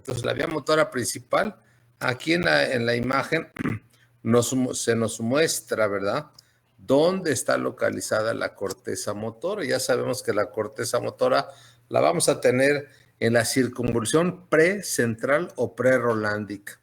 Entonces, la vía motora principal, aquí en la imagen, se nos muestra, ¿verdad?, dónde está localizada la corteza motora. Ya sabemos que la corteza motora la vamos a tener en la circunvolución precentral o prerolándica.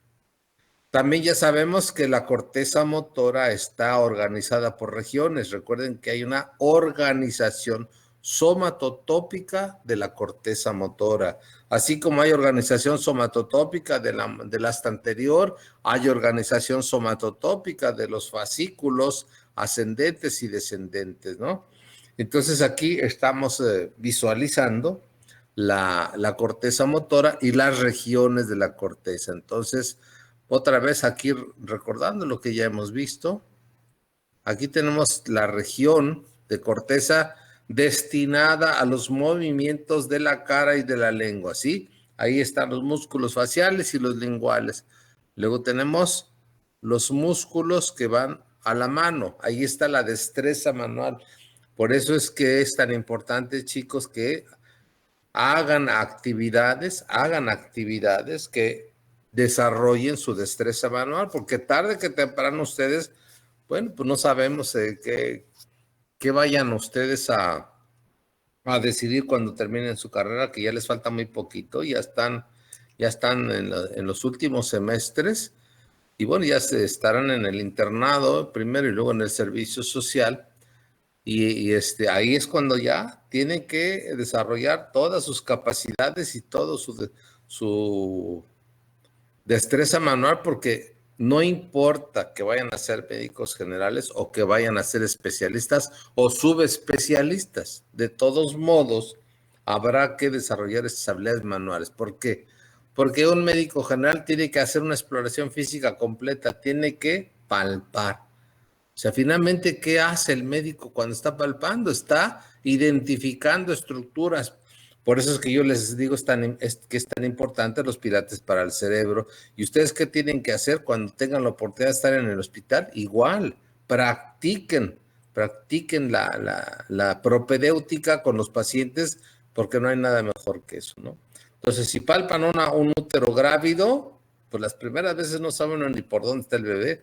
También ya sabemos que la corteza motora está organizada por regiones. Recuerden que hay una organización somatotópica de la corteza motora. Así como hay organización somatotópica del asta anterior, hay organización somatotópica de los fascículos ascendentes y descendentes, ¿no? Entonces aquí estamos visualizando la corteza motora y las regiones de la corteza. Entonces, otra vez aquí recordando lo que ya hemos visto, aquí tenemos la región de corteza destinada a los movimientos de la cara y de la lengua, ¿sí? Ahí están los músculos faciales y los linguales. Luego tenemos los músculos que van a la mano. Ahí está la destreza manual. Por eso es que es tan importante, chicos, que hagan actividades que desarrollen su destreza manual, porque tarde que temprano ustedes, bueno, pues no sabemos qué vayan ustedes a decidir cuando terminen su carrera, que ya les falta muy poquito, ya están en los últimos semestres, y bueno, ya se estarán en el internado primero y luego en el servicio social. Y ahí es cuando ya tienen que desarrollar todas sus capacidades y todo su destreza manual, porque no importa que vayan a ser médicos generales o que vayan a ser especialistas o subespecialistas. De todos modos, habrá que desarrollar estas habilidades manuales. ¿Por qué? Porque un médico general tiene que hacer una exploración física completa, tiene que palpar. O sea, finalmente, ¿qué hace el médico cuando está palpando? Está identificando estructuras. Por eso es que yo les digo que es tan importante los pilates para el cerebro. ¿Y ustedes qué tienen que hacer cuando tengan la oportunidad de estar en el hospital? Igual, practiquen la propedéutica con los pacientes, porque no hay nada mejor que eso, ¿no? Entonces, si palpan un útero grávido, pues las primeras veces no saben ni por dónde está el bebé.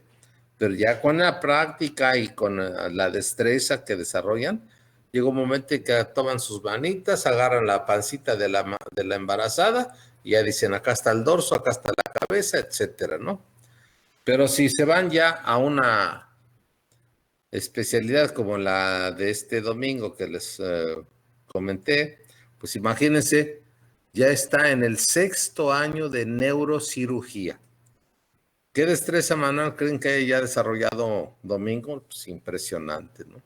Pero ya con la práctica y con la destreza que desarrollan, llega un momento en que toman sus manitas, agarran la pancita de la embarazada y ya dicen, acá está el dorso, acá está la cabeza, etcétera, ¿no? Pero si se van ya a una especialidad como la de este domingo que les comenté, pues imagínense, ya está en el 6º año de neurocirugía. ¿Qué destreza manual creen que haya ya desarrollado Domingo? Pues impresionante, ¿no?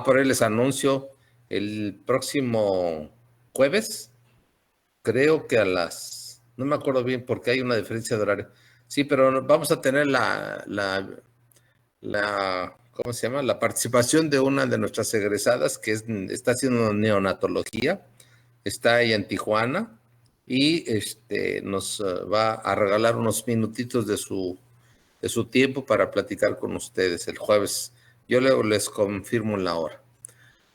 Por ahí les anuncio el próximo jueves, creo que no me acuerdo bien porque hay una diferencia de horario. Sí, pero vamos a tener ¿cómo se llama? La participación de una de nuestras egresadas que está haciendo neonatología, está ahí en Tijuana y nos va a regalar unos minutitos de su tiempo para platicar con ustedes el jueves. Yo luego les confirmo la hora.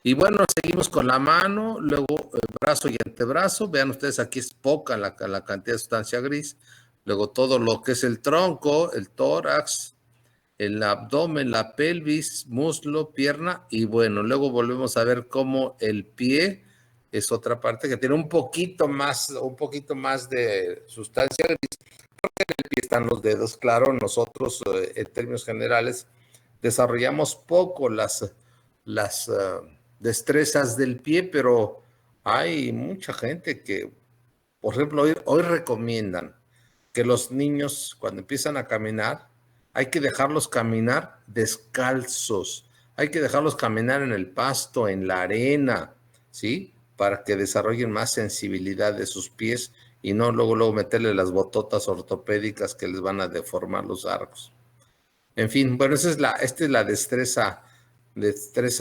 Y bueno, seguimos con la mano, luego el brazo y antebrazo. Vean ustedes, aquí es poca la cantidad de sustancia gris. Luego todo lo que es el tronco, el tórax, el abdomen, la pelvis, muslo, pierna. Y bueno, luego volvemos a ver cómo el pie es otra parte que tiene un poquito más de sustancia gris. Porque en el pie están los dedos, claro. Nosotros, en términos generales, desarrollamos poco las destrezas del pie, pero hay mucha gente que, por ejemplo, hoy recomiendan que los niños, cuando empiezan a caminar, hay que dejarlos caminar descalzos, hay que dejarlos caminar en el pasto, en la arena, ¿sí? Para que desarrollen más sensibilidad de sus pies y no luego meterle las bototas ortopédicas que les van a deformar los arcos. En fin, bueno, esta es la destreza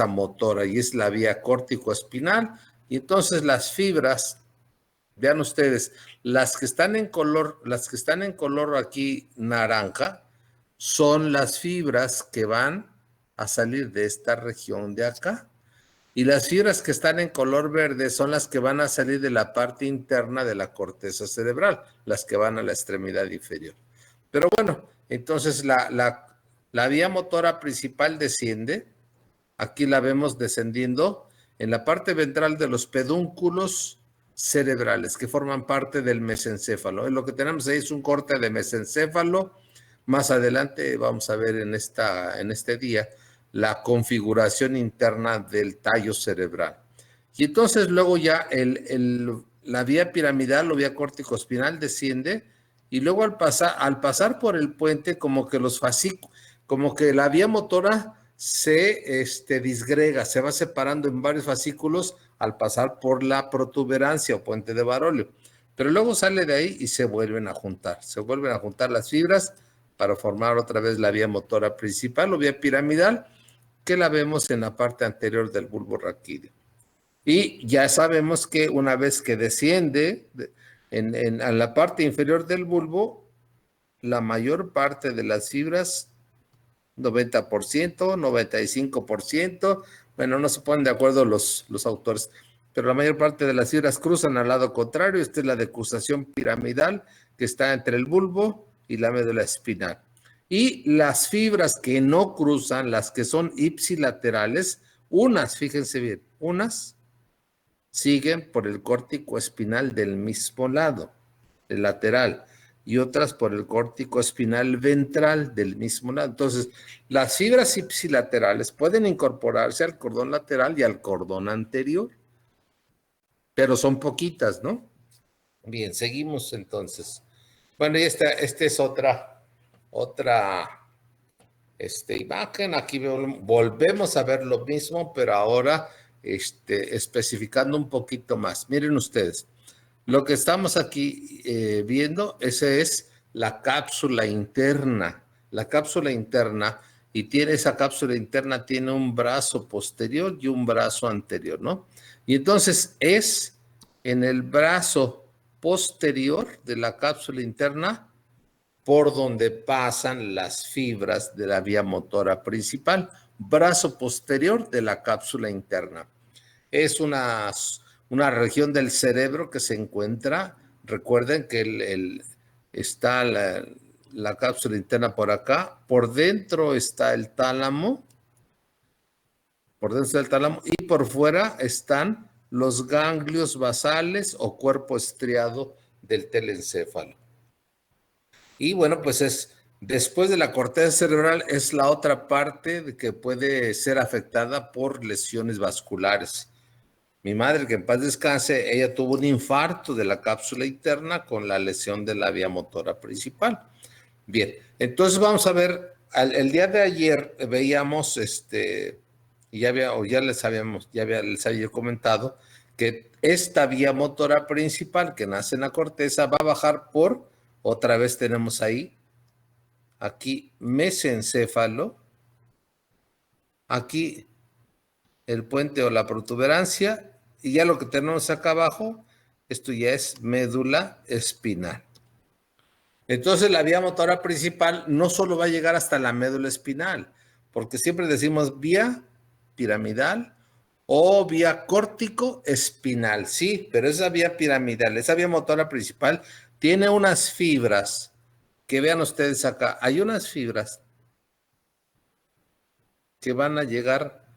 motora y es la vía córtico-espinal. Y entonces las fibras, vean ustedes, las que están en color aquí naranja, son las fibras que van a salir de esta región de acá. Y las fibras que están en color verde son las que van a salir de la parte interna de la corteza cerebral, las que van a la extremidad inferior. Pero bueno, entonces la vía motora principal desciende. Aquí la vemos descendiendo en la parte ventral de los pedúnculos cerebrales que forman parte del mesencéfalo. Lo que tenemos ahí es un corte de mesencéfalo. Más adelante vamos a ver en este día la configuración interna del tallo cerebral. Y entonces luego ya la vía piramidal o vía córtico-espinal desciende y luego al pasar por el puente como que la vía motora se disgrega, se va separando en varios fascículos al pasar por la protuberancia o puente de Barolio. Pero luego sale de ahí y se vuelven a juntar las fibras para formar otra vez la vía motora principal o vía piramidal, que la vemos en la parte anterior del bulbo raquídeo. Y ya sabemos que una vez que desciende a la parte inferior del bulbo, la mayor parte de las fibras, 90%, 95%, bueno, no se ponen de acuerdo los autores, pero la mayor parte de las fibras cruzan al lado contrario. Esta es la decusación piramidal que está entre el bulbo y la médula espinal. Y las fibras que no cruzan, las que son ipsilaterales, fíjense bien, unas siguen por el córtico espinal del mismo lado, el lateral, y otras por el córtico espinal ventral del mismo lado. Entonces, las fibras ipsilaterales pueden incorporarse al cordón lateral y al cordón anterior, pero son poquitas, ¿no? Bien, seguimos entonces. Bueno, y esta es otra imagen. Aquí volvemos a ver lo mismo, pero ahora especificando un poquito más. Miren ustedes, lo que estamos aquí viendo, esa es la cápsula interna. La cápsula interna, esa cápsula interna tiene un brazo posterior y un brazo anterior, ¿no? Y entonces es en el brazo posterior de la cápsula interna por donde pasan las fibras de la vía motora principal, brazo posterior de la cápsula interna. Es una región del cerebro que se encuentra, recuerden que está la cápsula interna por acá, por dentro está el tálamo, y por fuera están los ganglios basales o cuerpo estriado del telencéfalo. Y bueno, pues después de la corteza cerebral es la otra parte que puede ser afectada por lesiones vasculares. Mi madre, que en paz descanse, ella tuvo un infarto de la cápsula interna con la lesión de la vía motora principal. Bien, entonces vamos a ver, el día de ayer veíamos, ya les había comentado que esta vía motora principal que nace en la corteza va a bajar otra vez tenemos aquí mesencéfalo, aquí el puente o la protuberancia, y ya lo que tenemos acá abajo, esto ya es médula espinal. Entonces la vía motora principal no solo va a llegar hasta la médula espinal, porque siempre decimos vía piramidal o vía córtico espinal, sí, pero esa vía piramidal, esa vía motora principal tiene unas fibras que vean ustedes acá, hay unas fibras que van a llegar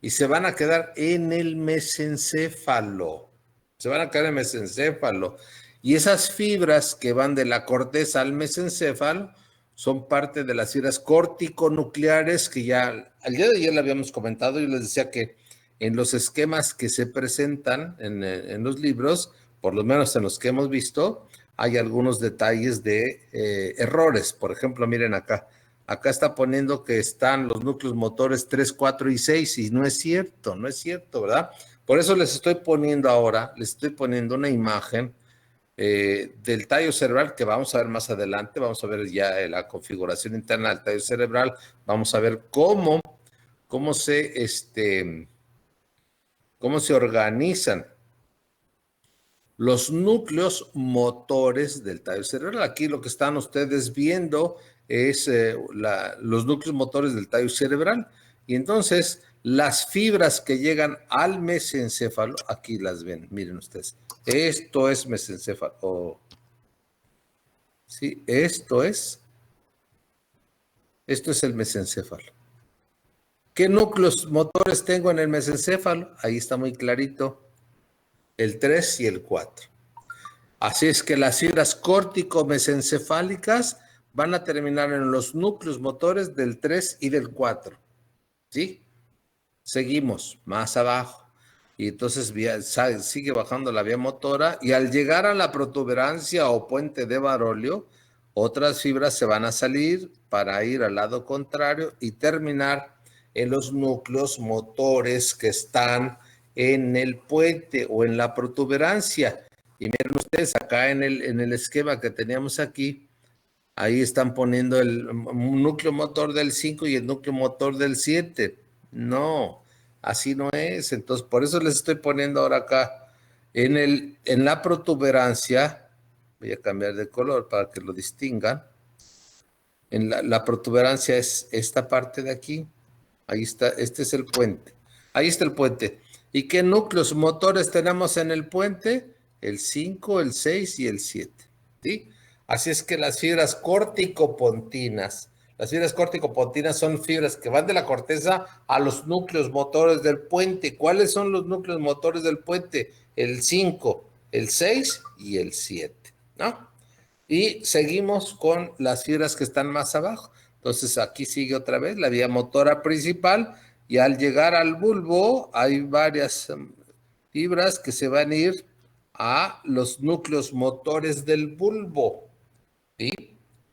y se van a quedar en el mesencéfalo. Se van a quedar en el mesencéfalo. Y esas fibras que van de la corteza al mesencéfalo son parte de las fibras corticonucleares que ya al día de ayer le habíamos comentado. Yo les decía que en los esquemas que se presentan en los libros, por lo menos en los que hemos visto, hay algunos detalles de errores. Por ejemplo, miren acá. Acá está poniendo que están los núcleos motores 3, 4 y 6 y no es cierto, ¿verdad? Por eso les estoy poniendo una imagen del tallo cerebral que vamos a ver más adelante. Vamos a ver ya la configuración interna del tallo cerebral. Vamos a ver cómo se organizan los núcleos motores del tallo cerebral. Aquí lo que están ustedes viendo es los núcleos motores del tallo cerebral. Y entonces Las fibras que llegan al mesencéfalo, aquí las ven, miren ustedes. Esto es mesencéfalo. Oh. Sí, esto es el mesencéfalo. ¿Qué núcleos motores tengo en el mesencéfalo? Ahí está muy clarito. El 3 y el 4. Así es que las fibras córtico-mesencefálicas van a terminar en los núcleos motores del 3 y del 4. ¿Sí? Seguimos más abajo. Y entonces sigue bajando la vía motora y al llegar a la protuberancia o puente de Barolio, otras fibras se van a salir para ir al lado contrario y terminar en los núcleos motores que están en el puente o en la protuberancia. Y miren ustedes acá en el esquema que teníamos aquí, ahí están poniendo el núcleo motor del 5 y el núcleo motor del 7. No, así no es. Entonces, por eso les estoy poniendo ahora acá en la protuberancia. Voy a cambiar de color para que lo distingan. En la protuberancia es esta parte de aquí. Ahí está, este es el puente. Ahí está el puente. ¿Y qué núcleos motores tenemos en el puente? El 5, el 6 y el 7. ¿Sí? Así es que las fibras corticopontinas son fibras que van de la corteza a los núcleos motores del puente. ¿Cuáles son los núcleos motores del puente? El 5, el 6 y el 7, ¿no? Y seguimos con las fibras que están más abajo. Entonces aquí sigue otra vez la vía motora principal y al llegar al bulbo hay varias fibras que se van a ir a los núcleos motores del bulbo. ¿Sí?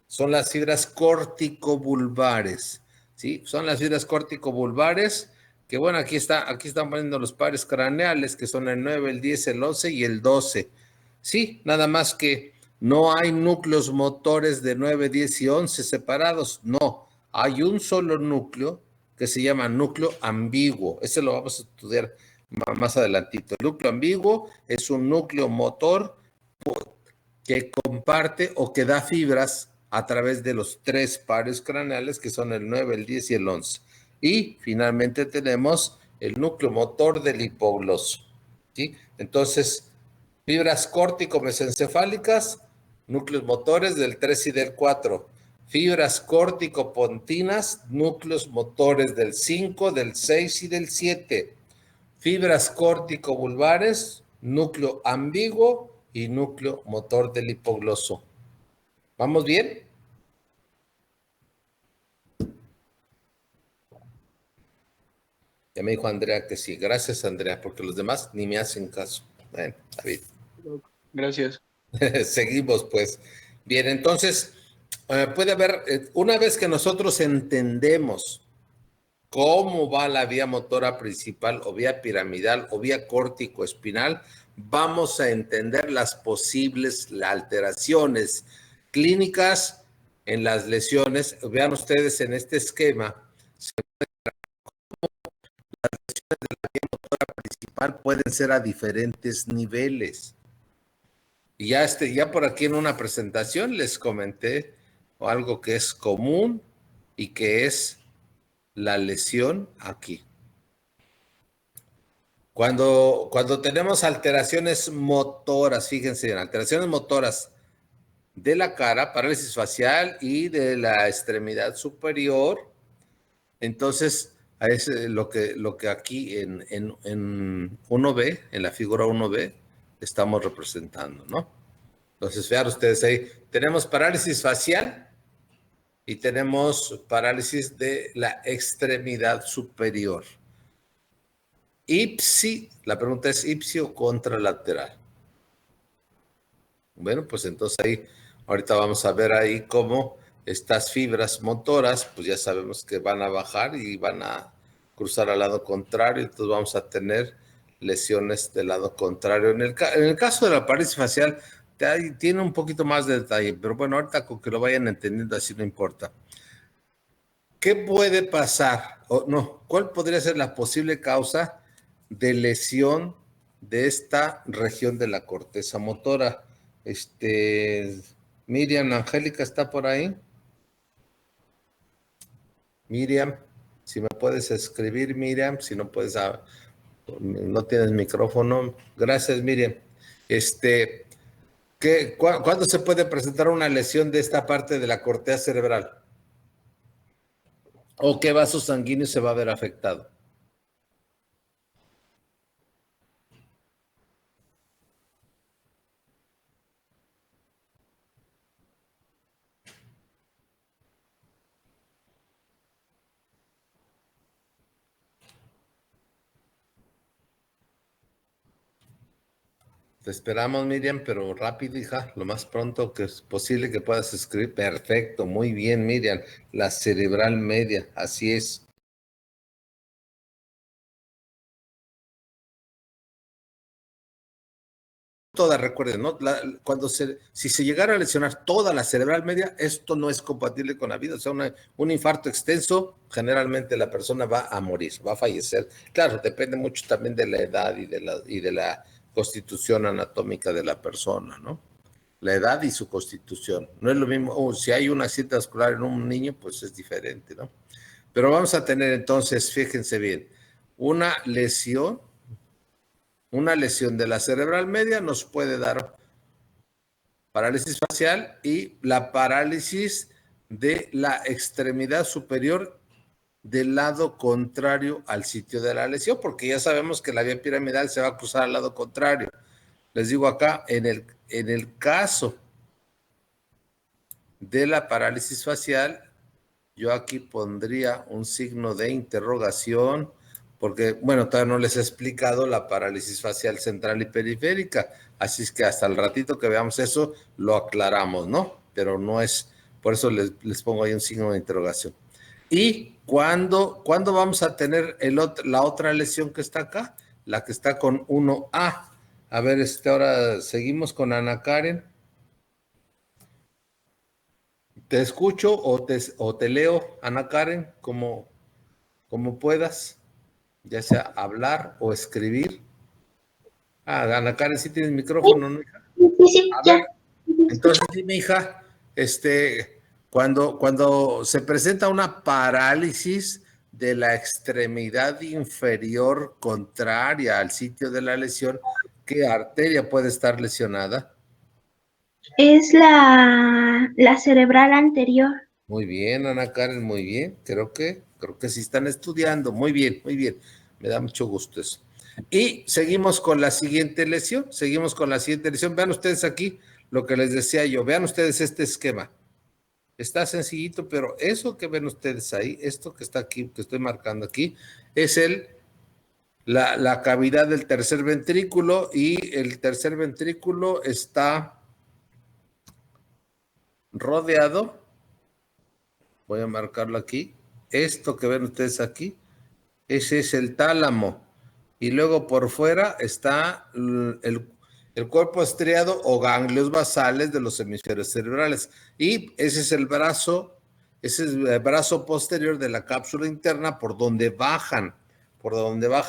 Son las fibras córtico-bulbares. ¿Sí? Son las fibras córtico-bulbares que, bueno, aquí están poniendo los pares craneales, que son el 9, el 10, el 11 y el 12. Sí, nada más que no hay núcleos motores de 9, 10 y 11 separados. No, hay un solo núcleo que se llama núcleo ambiguo. Ese lo vamos a estudiar más adelantito. El núcleo ambiguo es un núcleo motor que comparte o que da fibras a través de los tres pares craneales que son el 9, el 10 y el 11. Y finalmente tenemos el núcleo motor del hipogloso. ¿Sí? Entonces, fibras córtico-mesencefálicas, núcleos motores del 3 y del 4. Fibras córtico-pontinas, núcleos motores del 5, del 6 y del 7. Fibras córtico-vulvares, núcleo ambiguo y núcleo motor del hipogloso. ¿Vamos bien? Ya me dijo Andrea que sí. Gracias, Andrea, porque los demás ni me hacen caso. Bueno, David. Gracias. Seguimos, pues. Bien, entonces, puede haber, una vez que nosotros entendemos cómo va la vía motora principal o vía piramidal o vía córtico-espinal, vamos a entender las posibles alteraciones clínicas en las lesiones. Vean ustedes en este esquema, las lesiones de la vía motora principal pueden ser a diferentes niveles. Y ya por aquí en una presentación les comenté algo que es común y que es la lesión aquí. Cuando tenemos alteraciones motoras, fíjense, alteraciones motoras de la cara, parálisis facial y de la extremidad superior, entonces es lo que aquí en 1B, en la figura 1B, estamos representando, ¿no? Entonces, vean ustedes ahí, tenemos parálisis facial y tenemos parálisis de la extremidad superior. Ipsi, la pregunta es ipsi o contralateral. Bueno, pues entonces ahí, ahorita vamos a ver ahí cómo estas fibras motoras, pues ya sabemos que van a bajar y van a cruzar al lado contrario, entonces vamos a tener lesiones del lado contrario. En el caso de la parálisis facial, tiene un poquito más de detalle, pero bueno, ahorita con que lo vayan entendiendo así no importa. ¿Qué puede pasar? O no, ¿cuál podría ser la posible causa de lesión de esta región de la corteza motora? Miriam, Angélica, ¿está por ahí? Miriam. Si me puedes escribir, Miriam, si no puedes, no tienes micrófono. Gracias, Miriam. ¿Cuándo se puede presentar una lesión de esta parte de la corteza cerebral? ¿O qué vaso sanguíneo se va a ver afectado? Te esperamos, Miriam, pero rápido, hija, lo más pronto que es posible que puedas escribir. Perfecto, muy bien, Miriam. La cerebral media, así es. Toda, recuerden, ¿no? Si se llegara a lesionar toda la cerebral media, esto no es compatible con la vida. O sea, un infarto extenso, generalmente la persona va a morir, va a fallecer. Claro, depende mucho también de la edad y de la constitución anatómica de la persona, ¿no? La edad y su constitución. No es lo mismo, si hay una accidente vascular en un niño, pues es diferente, ¿no? Pero vamos a tener entonces, fíjense bien, una lesión, una lesión de la cerebral media nos puede dar parálisis facial y la parálisis de la extremidad superior del lado contrario al sitio de la lesión, porque ya sabemos que la vía piramidal se va a cruzar al lado contrario. Les digo acá, en el caso de la parálisis facial, yo aquí pondría un signo de interrogación, porque, bueno, todavía no les he explicado la parálisis facial central y periférica, así es que hasta el ratito que veamos eso, lo aclaramos, ¿no? Pero no es, por eso les pongo ahí un signo de interrogación. ¿Y cuándo vamos a tener la otra lesión que está acá? La que está con 1A. A ver, ahora seguimos con Ana Karen. Te escucho o te leo, Ana Karen, como puedas, ya sea hablar o escribir. Ana Karen, sí tienes micrófono, ¿no, hija? Sí, sí, A ver, ya. entonces dime, hija, cuando se presenta una parálisis de la extremidad inferior contraria al sitio de la lesión, ¿qué arteria puede estar lesionada? Es la cerebral anterior. Muy bien, Ana Karen, muy bien. Creo que sí están estudiando. Muy bien, muy bien. Me da mucho gusto eso. Y seguimos con la siguiente lesión. Vean ustedes aquí lo que les decía yo. Vean ustedes este esquema. Está sencillito, pero eso que ven ustedes ahí, esto que está aquí, que estoy marcando aquí, es la cavidad del tercer ventrículo, y el tercer ventrículo está rodeado. Voy a marcarlo aquí. Esto que ven ustedes aquí, ese es el tálamo. Y luego por fuera está el cuerpo estriado o ganglios basales de los hemisferios cerebrales. Y ese es el brazo posterior de la cápsula interna por donde baja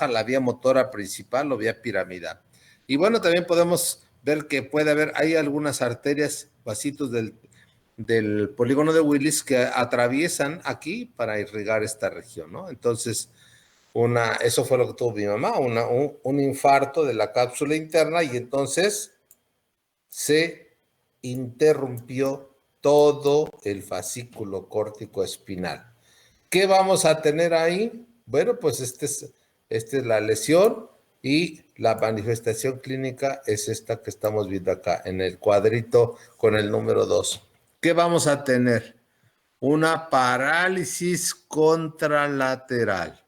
la vía motora principal o vía piramidal. Y bueno, también podemos ver que hay algunas arterias, vasitos del polígono de Willis que atraviesan aquí para irrigar esta región, ¿no? Entonces, eso fue lo que tuvo mi mamá, un infarto de la cápsula interna, y entonces se interrumpió todo el fascículo córtico espinal. ¿Qué vamos a tener ahí? Bueno, pues esta es la lesión, y la manifestación clínica es esta que estamos viendo acá en el cuadrito con el número 2. ¿Qué vamos a tener? Una parálisis contralateral,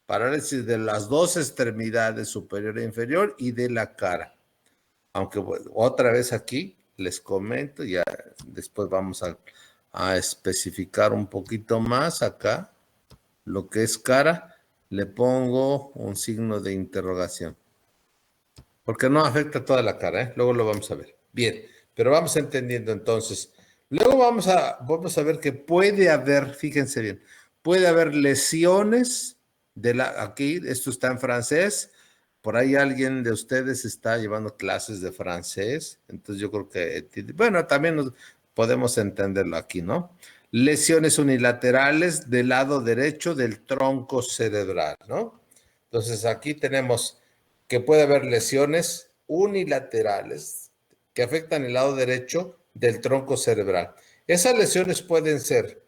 parálisis de las dos extremidades, superior e inferior, y de la cara. Aunque bueno, otra vez aquí les comento, ya después vamos a especificar un poquito más acá lo que es cara. Le pongo un signo de interrogación, porque no afecta toda la cara, ¿eh? Luego lo vamos a ver. Bien, pero vamos entendiendo entonces. Luego vamos a ver que puede haber, fíjense bien, puede haber lesiones aquí, esto está en francés. Por ahí alguien de ustedes está llevando clases de francés, entonces yo creo que, bueno, también podemos entenderlo aquí, ¿no? lesiones unilaterales del lado derecho del tronco cerebral, ¿no? Entonces aquí tenemos que puede haber lesiones unilaterales que afectan el lado derecho del tronco cerebral. Esas lesiones pueden ser,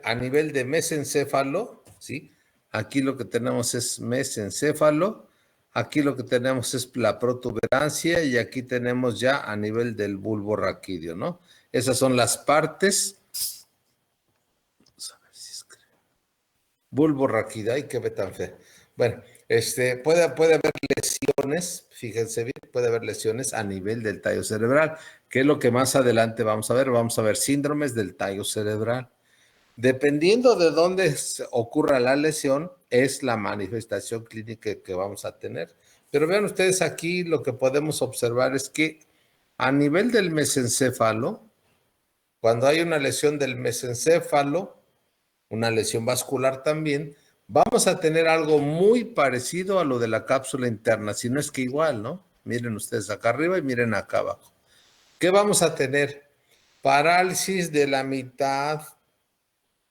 a nivel de mesencéfalo, ¿sí? Aquí lo que tenemos es mesencéfalo, aquí lo que tenemos es la protuberancia y aquí tenemos ya a nivel del bulbo raquídeo, ¿no? Esas son las partes. Vamos a ver si es bulbo raquídeo, ay, qué ve tan feo. Bueno, puede haber lesiones, fíjense bien, puede haber lesiones a nivel del tallo cerebral, que es lo que más adelante vamos a ver síndromes del tallo cerebral. Dependiendo de dónde ocurra la lesión, es la manifestación clínica que vamos a tener. Pero vean ustedes aquí, lo que podemos observar es que a nivel del mesencéfalo, cuando hay una lesión del mesencéfalo, una lesión vascular también, vamos a tener algo muy parecido a lo de la cápsula interna, si no es que igual, ¿no? Miren ustedes acá arriba y miren acá abajo. ¿Qué vamos a tener? Parálisis de la mitad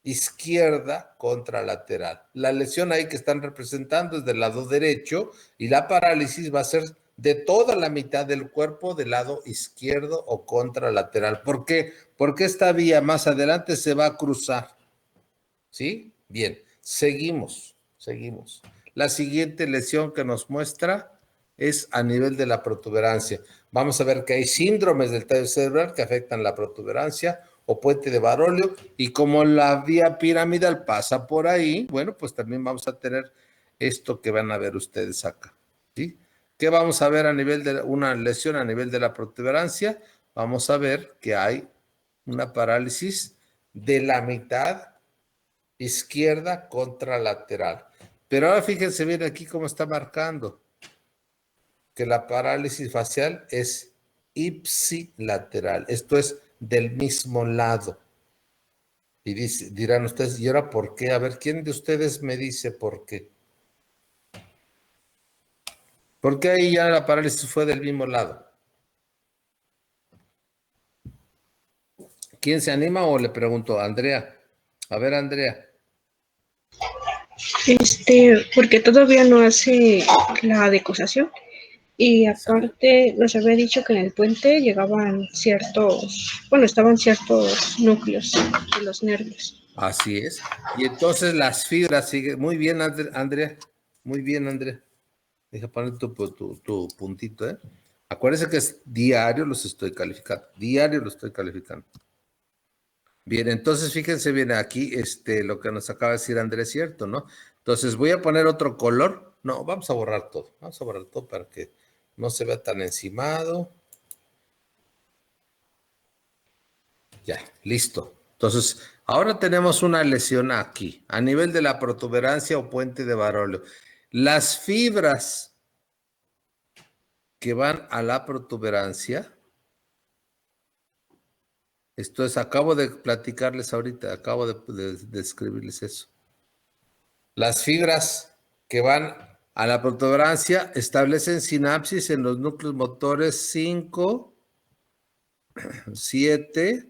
izquierda contralateral. La lesión ahí que están representando es del lado derecho y la parálisis va a ser de toda la mitad del cuerpo del lado izquierdo o contralateral. ¿Por qué? Porque esta vía más adelante se va a cruzar. ¿Sí? Bien, seguimos. La siguiente lesión que nos muestra es a nivel de la protuberancia. Vamos a ver que hay síndromes del tallo cerebral que afectan la protuberancia o puente de Barolio, y como la vía piramidal pasa por ahí, bueno, pues también vamos a tener esto que van a ver ustedes acá, ¿sí? ¿Qué vamos a ver a nivel de una lesión a nivel de la protuberancia? Vamos a ver que hay una parálisis de la mitad izquierda contralateral. Pero ahora fíjense bien aquí cómo está marcando que la parálisis facial es ipsilateral, esto es del mismo lado. Y dirán ustedes, ¿y ahora por qué? A ver, ¿quién de ustedes me dice por qué? ¿Por qué ahí ya la parálisis fue del mismo lado? ¿Quién se anima o le pregunto? Andrea. A ver, Andrea. Porque todavía no hace la decusación. Y aparte nos había dicho que en el puente llegaban estaban ciertos núcleos de los nervios. Así es. Y entonces las fibras siguen. Muy bien, Andrea. Muy bien, Andrea. Deja poner tu puntito, ¿eh? Acuérdense que es diario, los estoy calificando. Diario los estoy calificando. Bien, entonces fíjense bien aquí, lo que nos acaba de decir Andrés, cierto, ¿no? Entonces voy a poner otro color. No, vamos a borrar todo. Vamos a borrar todo para que no se vea tan encimado. Ya, listo. Entonces, ahora tenemos una lesión aquí, a nivel de la protuberancia o puente de Barolio. Las fibras que van a la protuberancia, esto es, acabo de platicarles ahorita, acabo de describirles eso. Las fibras que van a la protuberancia establecen sinapsis en los núcleos motores 5, 7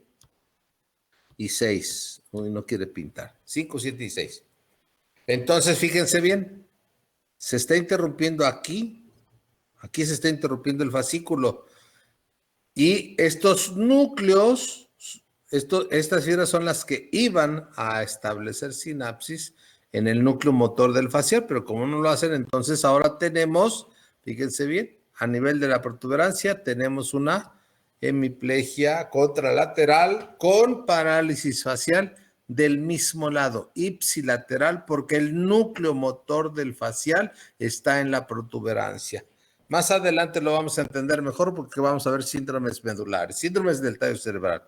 y 6. Uy, no quiere pintar. 5, 7 y 6. Entonces, fíjense bien, se está interrumpiendo aquí se está interrumpiendo el fascículo. Y estos núcleos, estas fibras son las que iban a establecer sinapsis en el núcleo motor del facial, pero como no lo hacen, entonces ahora tenemos, fíjense bien, a nivel de la protuberancia tenemos una hemiplegia contralateral con parálisis facial del mismo lado, ipsilateral, porque el núcleo motor del facial está en la protuberancia. Más adelante lo vamos a entender mejor porque vamos a ver síndromes medulares, síndromes del tallo cerebral.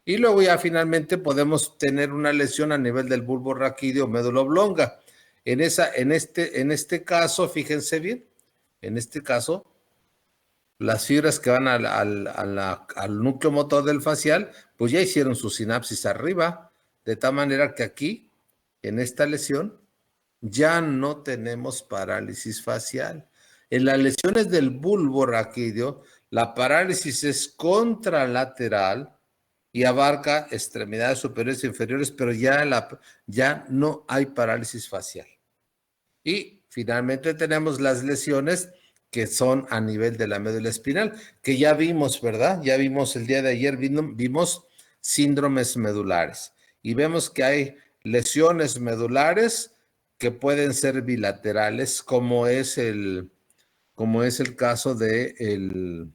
Y luego ya finalmente podemos tener una lesión a nivel del bulbo raquídeo o médula oblonga. En este caso, fíjense bien, en este caso, las fibras que van al núcleo motor del facial, pues ya hicieron su sinapsis arriba, de tal manera que aquí, en esta lesión, ya no tenemos parálisis facial. En las lesiones del bulbo raquídeo, La parálisis es contralateral y abarca extremidades superiores e inferiores, pero ya no hay parálisis facial. Y finalmente tenemos las lesiones que son a nivel de la médula espinal, que ya vimos, ¿verdad? Ya vimos el día de ayer, vimos síndromes medulares. Y vemos que hay lesiones medulares que pueden ser bilaterales, como es el caso del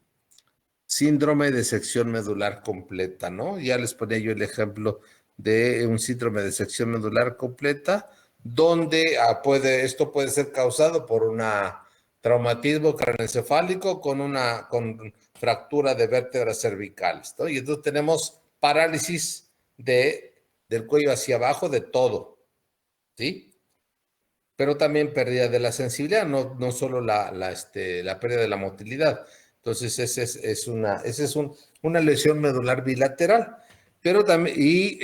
síndrome de sección medular completa, ¿no? Ya les ponía yo el ejemplo de un síndrome de sección medular completa, donde esto puede ser causado por un traumatismo craneoencefálico con fractura de vértebras cervicales, ¿no? Y entonces tenemos parálisis del cuello hacia abajo de todo, ¿sí? Pero también pérdida de la sensibilidad, no solo la pérdida de la motilidad. Entonces, esa es una lesión medular bilateral. Pero también,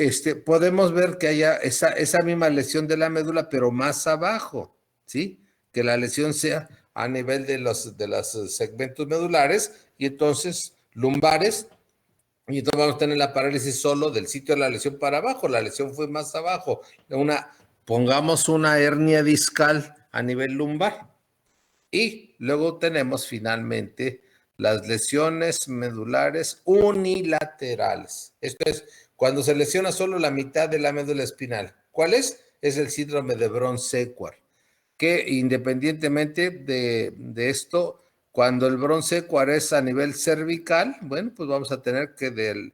podemos ver que haya esa misma lesión de la médula, pero más abajo, ¿sí? Que la lesión sea a nivel de los segmentos medulares y entonces lumbares, y entonces vamos a tener la parálisis solo del sitio de la lesión para abajo. La lesión fue más abajo. Pongamos una hernia discal a nivel lumbar. Y luego tenemos finalmente las lesiones medulares unilaterales. Esto es cuando se lesiona solo la mitad de la médula espinal. ¿Cuál es? Es el síndrome de Brown-Séquard, que independientemente de esto, cuando el Brown-Séquard es a nivel cervical, bueno, pues vamos a tener que del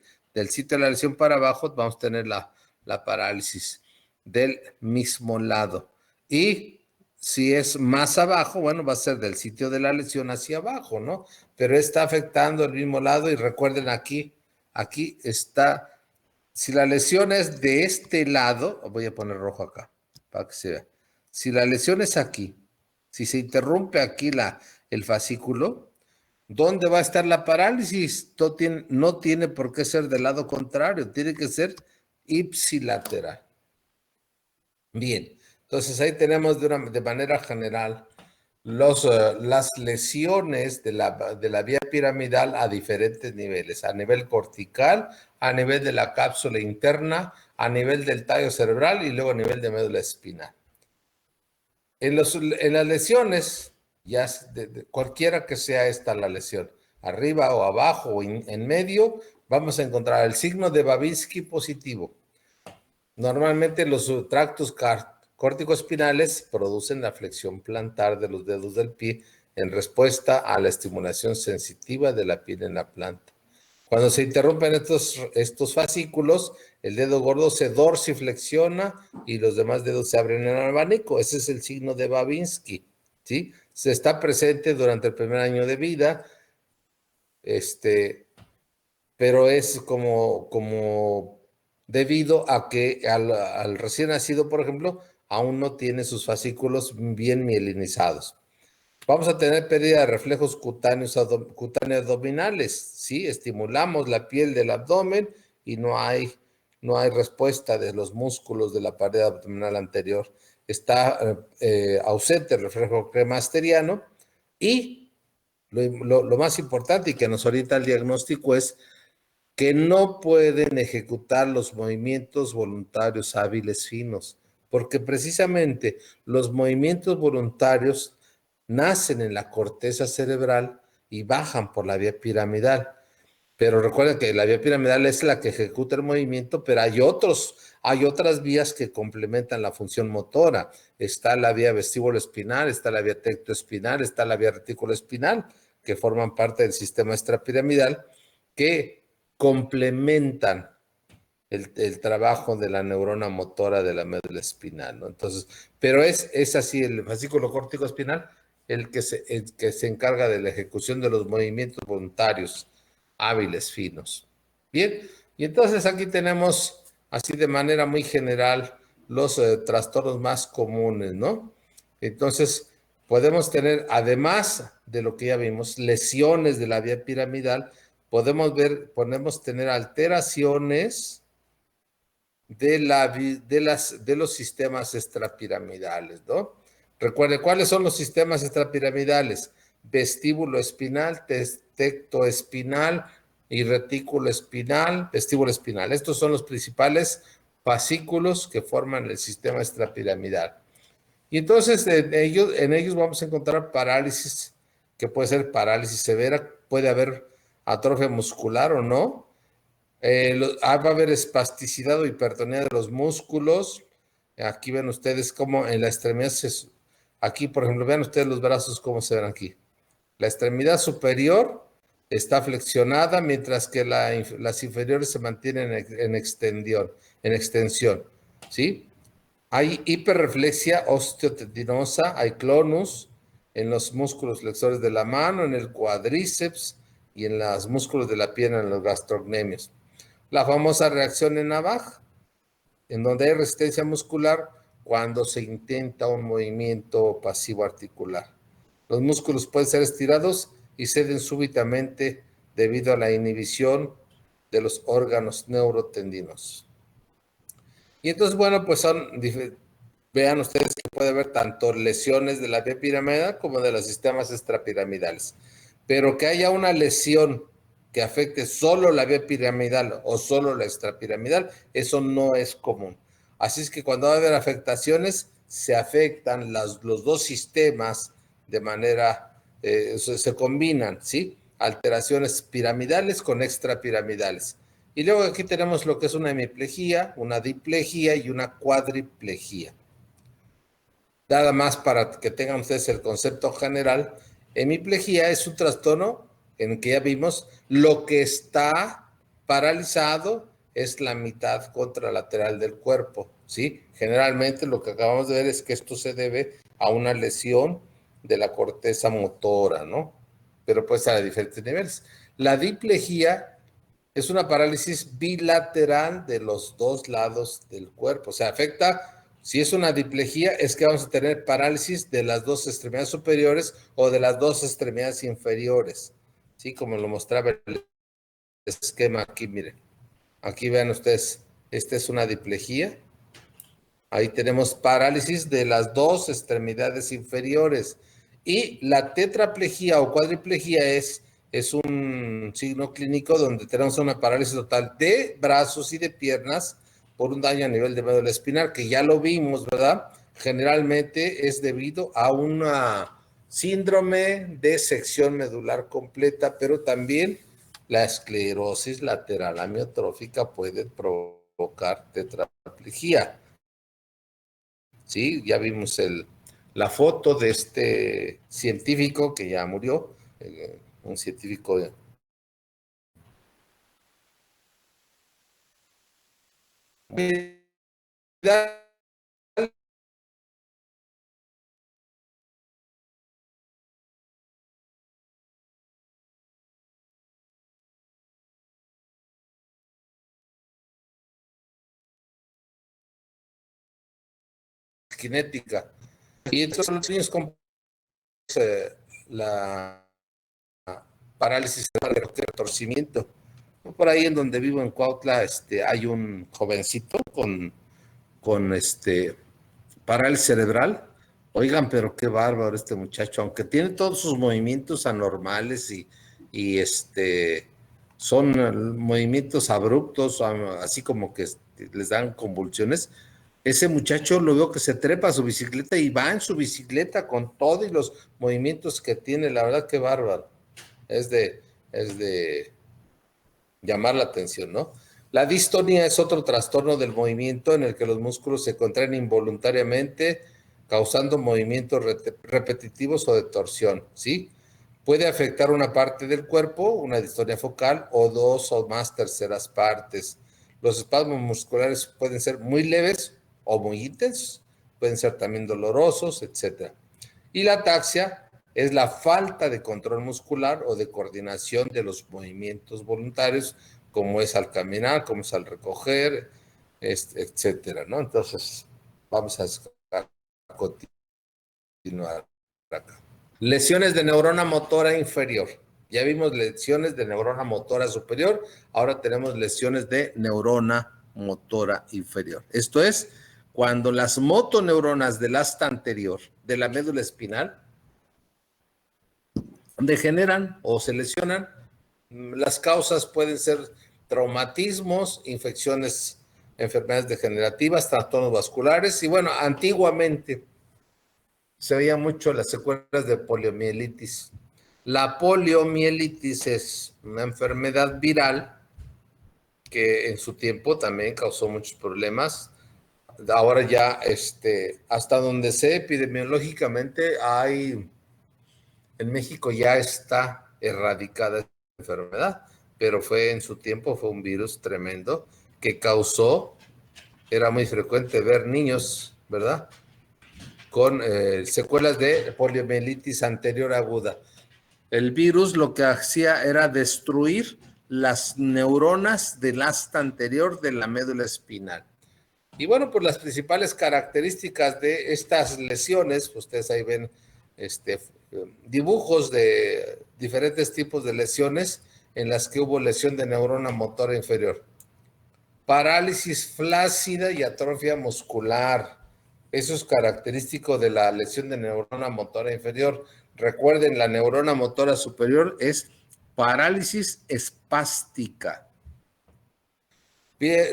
sitio de la lesión para abajo, vamos a tener la parálisis del mismo lado. Y si es más abajo, bueno, va a ser del sitio de la lesión hacia abajo, ¿no? Pero está afectando el mismo lado y recuerden aquí está, si la lesión es de este lado, voy a poner rojo acá para que se vea. Si la lesión es aquí, si se interrumpe aquí el fascículo, ¿dónde va a estar la parálisis? No tiene por qué ser del lado contrario, tiene que ser ipsilateral. Bien, entonces ahí tenemos de manera general las lesiones de la vía piramidal a diferentes niveles, a nivel cortical, a nivel de la cápsula interna, a nivel del tallo cerebral y luego a nivel de médula espinal. En las lesiones, ya cualquiera que sea esta la lesión, arriba o abajo o en medio, vamos a encontrar el signo de Babinski positivo. Normalmente los tractos córtico-espinales producen la flexión plantar de los dedos del pie en respuesta a la estimulación sensitiva de la piel en la planta. Cuando se interrumpen estos fascículos, el dedo gordo se dorsiflexiona y los demás dedos se abren en abanico. Ese es el signo de Babinski, ¿sí? Se está presente durante el primer año de vida, pero es como debido a que al recién nacido, por ejemplo, aún no tiene sus fascículos bien mielinizados. Vamos a tener pérdida de reflejos cutáneos abdominales, ¿sí? Estimulamos la piel del abdomen y no hay respuesta de los músculos de la pared abdominal anterior. Está ausente el reflejo cremasteriano y lo más importante y que nos orienta al diagnóstico es que no pueden ejecutar los movimientos voluntarios hábiles finos, porque precisamente los movimientos voluntarios nacen en la corteza cerebral y bajan por la vía piramidal. Pero recuerden que la vía piramidal es la que ejecuta el movimiento, pero hay otras vías que complementan la función motora. Está la vía vestíbulo-espinal, está la vía tectoespinal, está la vía retículo-espinal, que forman parte del sistema extrapiramidal, que complementan el trabajo de la neurona motora de la médula espinal, ¿no? Entonces, pero es así, el fascículo córtico espinal, el que se encarga de la ejecución de los movimientos voluntarios hábiles, finos. Bien, y entonces aquí tenemos, así de manera muy general, los trastornos más comunes, ¿no? Entonces, podemos tener, además de lo que ya vimos, lesiones de la vía piramidal, podemos tener alteraciones de los sistemas extrapiramidales, ¿no? Recuerde, ¿cuáles son los sistemas extrapiramidales? vestíbulo espinal, tecto espinal y retículo espinal, vestíbulo espinal. Estos son los principales fascículos que forman el sistema extrapiramidal. Y entonces en ellos vamos a encontrar parálisis, que puede ser parálisis severa, puede haber atrofia muscular o no. Va a haber espasticidad o hipertonía de los músculos. Aquí ven ustedes cómo en la extremidad, aquí por ejemplo, vean ustedes los brazos cómo se ven aquí. La extremidad superior está flexionada, mientras que las inferiores se mantienen en extensión, ¿sí? Hay hiperreflexia osteotendinosa, hay clonus en los músculos flexores de la mano, en el cuádriceps y en los músculos de la pierna, en los gastrocnemios. La famosa reacción en Navaj, en donde hay resistencia muscular cuando se intenta un movimiento pasivo articular. Los músculos pueden ser estirados y ceden súbitamente debido a la inhibición de los órganos neurotendinos. Y entonces, bueno, pues vean ustedes que puede haber tanto lesiones de la vía piramidal como de los sistemas extrapiramidales. Pero que haya una lesión que afecte solo la vía piramidal o solo la extrapiramidal, eso no es común. Así es que cuando va a haber afectaciones, se afectan los dos sistemas de manera, se combinan, ¿sí? Alteraciones piramidales con extrapiramidales. Y luego aquí tenemos lo que es una hemiplegia, una diplejía y una cuadriplejía. Nada más para que tengan ustedes el concepto general, hemiplegia es un trastorno en el que ya vimos lo que está paralizado es la mitad contralateral del cuerpo, ¿sí? Generalmente lo que acabamos de ver es que esto se debe a una lesión de la corteza motora, ¿no? Pero puede estar a diferentes niveles. La diplejía es una parálisis bilateral de los dos lados del cuerpo. O sea, afecta, si es una diplejía, es que vamos a tener parálisis de las dos extremidades superiores o de las dos extremidades inferiores. ¿Sí? Como lo mostraba el esquema aquí, miren. Aquí vean ustedes, esta es una diplejía. Ahí tenemos parálisis de las dos extremidades inferiores. Y la tetraplejía o cuadriplejía es un signo clínico donde tenemos una parálisis total de brazos y de piernas por un daño a nivel de médula espinal, que ya lo vimos, ¿verdad? Generalmente es debido a una síndrome de sección medular completa, pero también la esclerosis lateral amiotrófica puede provocar tetraplejía. Sí, ya vimos la foto de este científico que ya murió, un científico cinética. Y entonces los niños con la parálisis de retorcimiento. Por ahí en donde vivo en Cuautla, hay un jovencito con parálisis cerebral. Oigan, pero qué bárbaro este muchacho, aunque tiene todos sus movimientos anormales y son movimientos abruptos, así como que les dan convulsiones. Ese muchacho lo veo que se trepa a su bicicleta y va en su bicicleta con todo y los movimientos que tiene. La verdad, qué bárbaro. Es de llamar la atención, ¿no? La distonía es otro trastorno del movimiento en el que los músculos se contraen involuntariamente, causando movimientos repetitivos o de torsión, ¿sí? Puede afectar una parte del cuerpo, una distonía focal, o dos o más terceras partes. Los espasmos musculares pueden ser muy leves o muy intensos, pueden ser también dolorosos, etc. Y la ataxia es la falta de control muscular o de coordinación de los movimientos voluntarios, como es al caminar, como es al recoger, etcétera, ¿no? Entonces, vamos a continuar acá. Lesiones de neurona motora inferior. Ya vimos lesiones de neurona motora superior, ahora tenemos lesiones de neurona motora inferior. Esto es cuando las motoneuronas del asta anterior de la médula espinal degeneran o se lesionan. Las causas pueden ser traumatismos, infecciones, enfermedades degenerativas, trastornos vasculares y bueno, antiguamente se veía mucho las secuelas de poliomielitis. La poliomielitis es una enfermedad viral que en su tiempo también causó muchos problemas. Ahora ya, hasta donde sé, epidemiológicamente en México ya está erradicada esta enfermedad, pero en su tiempo fue un virus tremendo que causó, era muy frecuente ver niños, ¿verdad?, con secuelas de poliomielitis anterior aguda. El virus lo que hacía era destruir las neuronas del asta anterior de la médula espinal. Y bueno, pues las principales características de estas lesiones, ustedes ahí ven dibujos de diferentes tipos de lesiones en las que hubo lesión de neurona motora inferior. Parálisis flácida y atrofia muscular. Eso es característico de la lesión de neurona motora inferior. Recuerden, la neurona motora superior es parálisis espástica.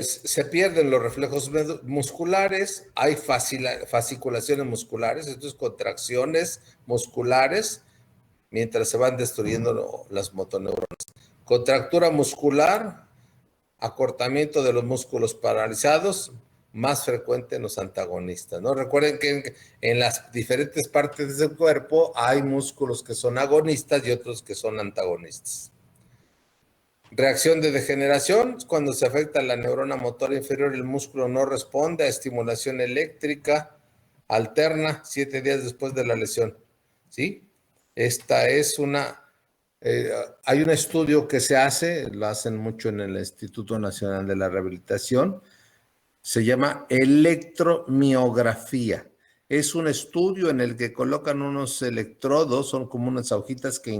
Se pierden los reflejos musculares, hay fasciculaciones musculares, esto es contracciones musculares mientras se van destruyendo las motoneuronas. Contractura muscular, acortamiento de los músculos paralizados, más frecuente en los antagonistas, ¿no? Recuerden que en las diferentes partes del cuerpo hay músculos que son agonistas y otros que son antagonistas. Reacción de degeneración, cuando se afecta la neurona motora inferior, el músculo no responde a estimulación eléctrica alterna 7 días después de la lesión, ¿sí? Esta es hay un estudio que se hace, lo hacen mucho en el Instituto Nacional de la Rehabilitación, se llama electromiografía. Es un estudio en el que colocan unos electrodos, son como unas agujitas que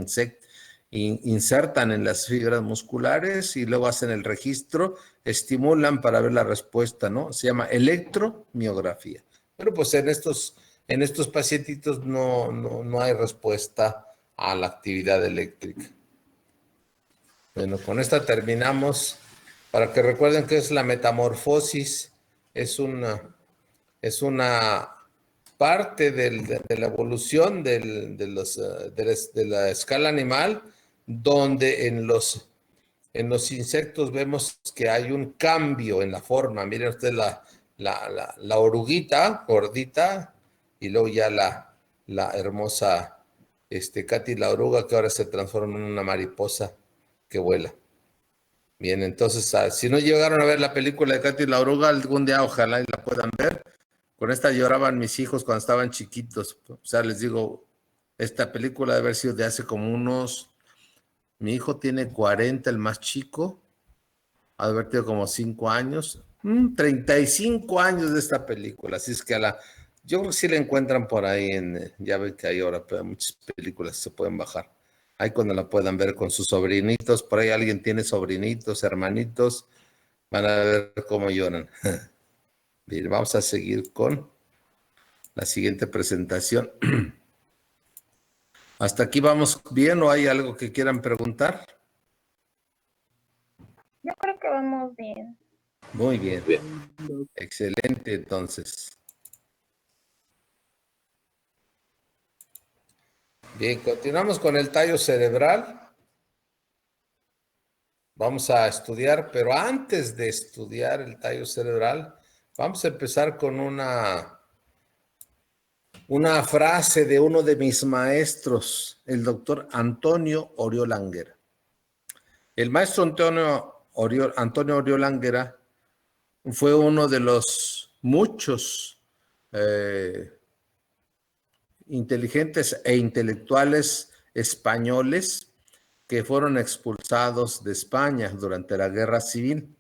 insertan en las fibras musculares y luego hacen el registro, estimulan para ver la respuesta, ¿no? Se llama electromiografía. Pero pues en estos pacientitos no hay respuesta a la actividad eléctrica. Bueno, con esta terminamos. Para que recuerden qué es la metamorfosis, es una parte de la evolución de la escala animal, donde en los insectos vemos que hay un cambio en la forma. Miren ustedes la oruguita gordita y luego ya la hermosa Katy la oruga, que ahora se transforma en una mariposa que vuela. Bien, entonces, si no llegaron a ver la película de Katy la oruga, algún día ojalá y la puedan ver. Con esta lloraban mis hijos cuando estaban chiquitos. O sea, les digo, esta película debe haber sido de hace como mi hijo tiene 40, el más chico, ha de haber tenido como 5 años, 35 años de esta película. Así es que yo creo que sí la encuentran por ahí, ya ven que hay ahora muchas películas que se pueden bajar. Ahí cuando la puedan ver con sus sobrinitos, por ahí alguien tiene sobrinitos, hermanitos, van a ver cómo lloran. Bien, vamos a seguir con la siguiente presentación. ¿Hasta aquí vamos bien o hay algo que quieran preguntar? Yo creo que vamos bien. Muy bien. Excelente, entonces. Bien, continuamos con el tallo cerebral. Vamos a estudiar, pero antes de estudiar el tallo cerebral, vamos a empezar con una frase de uno de mis maestros, el doctor Antonio Oriol Anguera. El maestro Antonio Oriol Anguera fue uno de los muchos inteligentes e intelectuales españoles que fueron expulsados de España durante la Guerra Civil.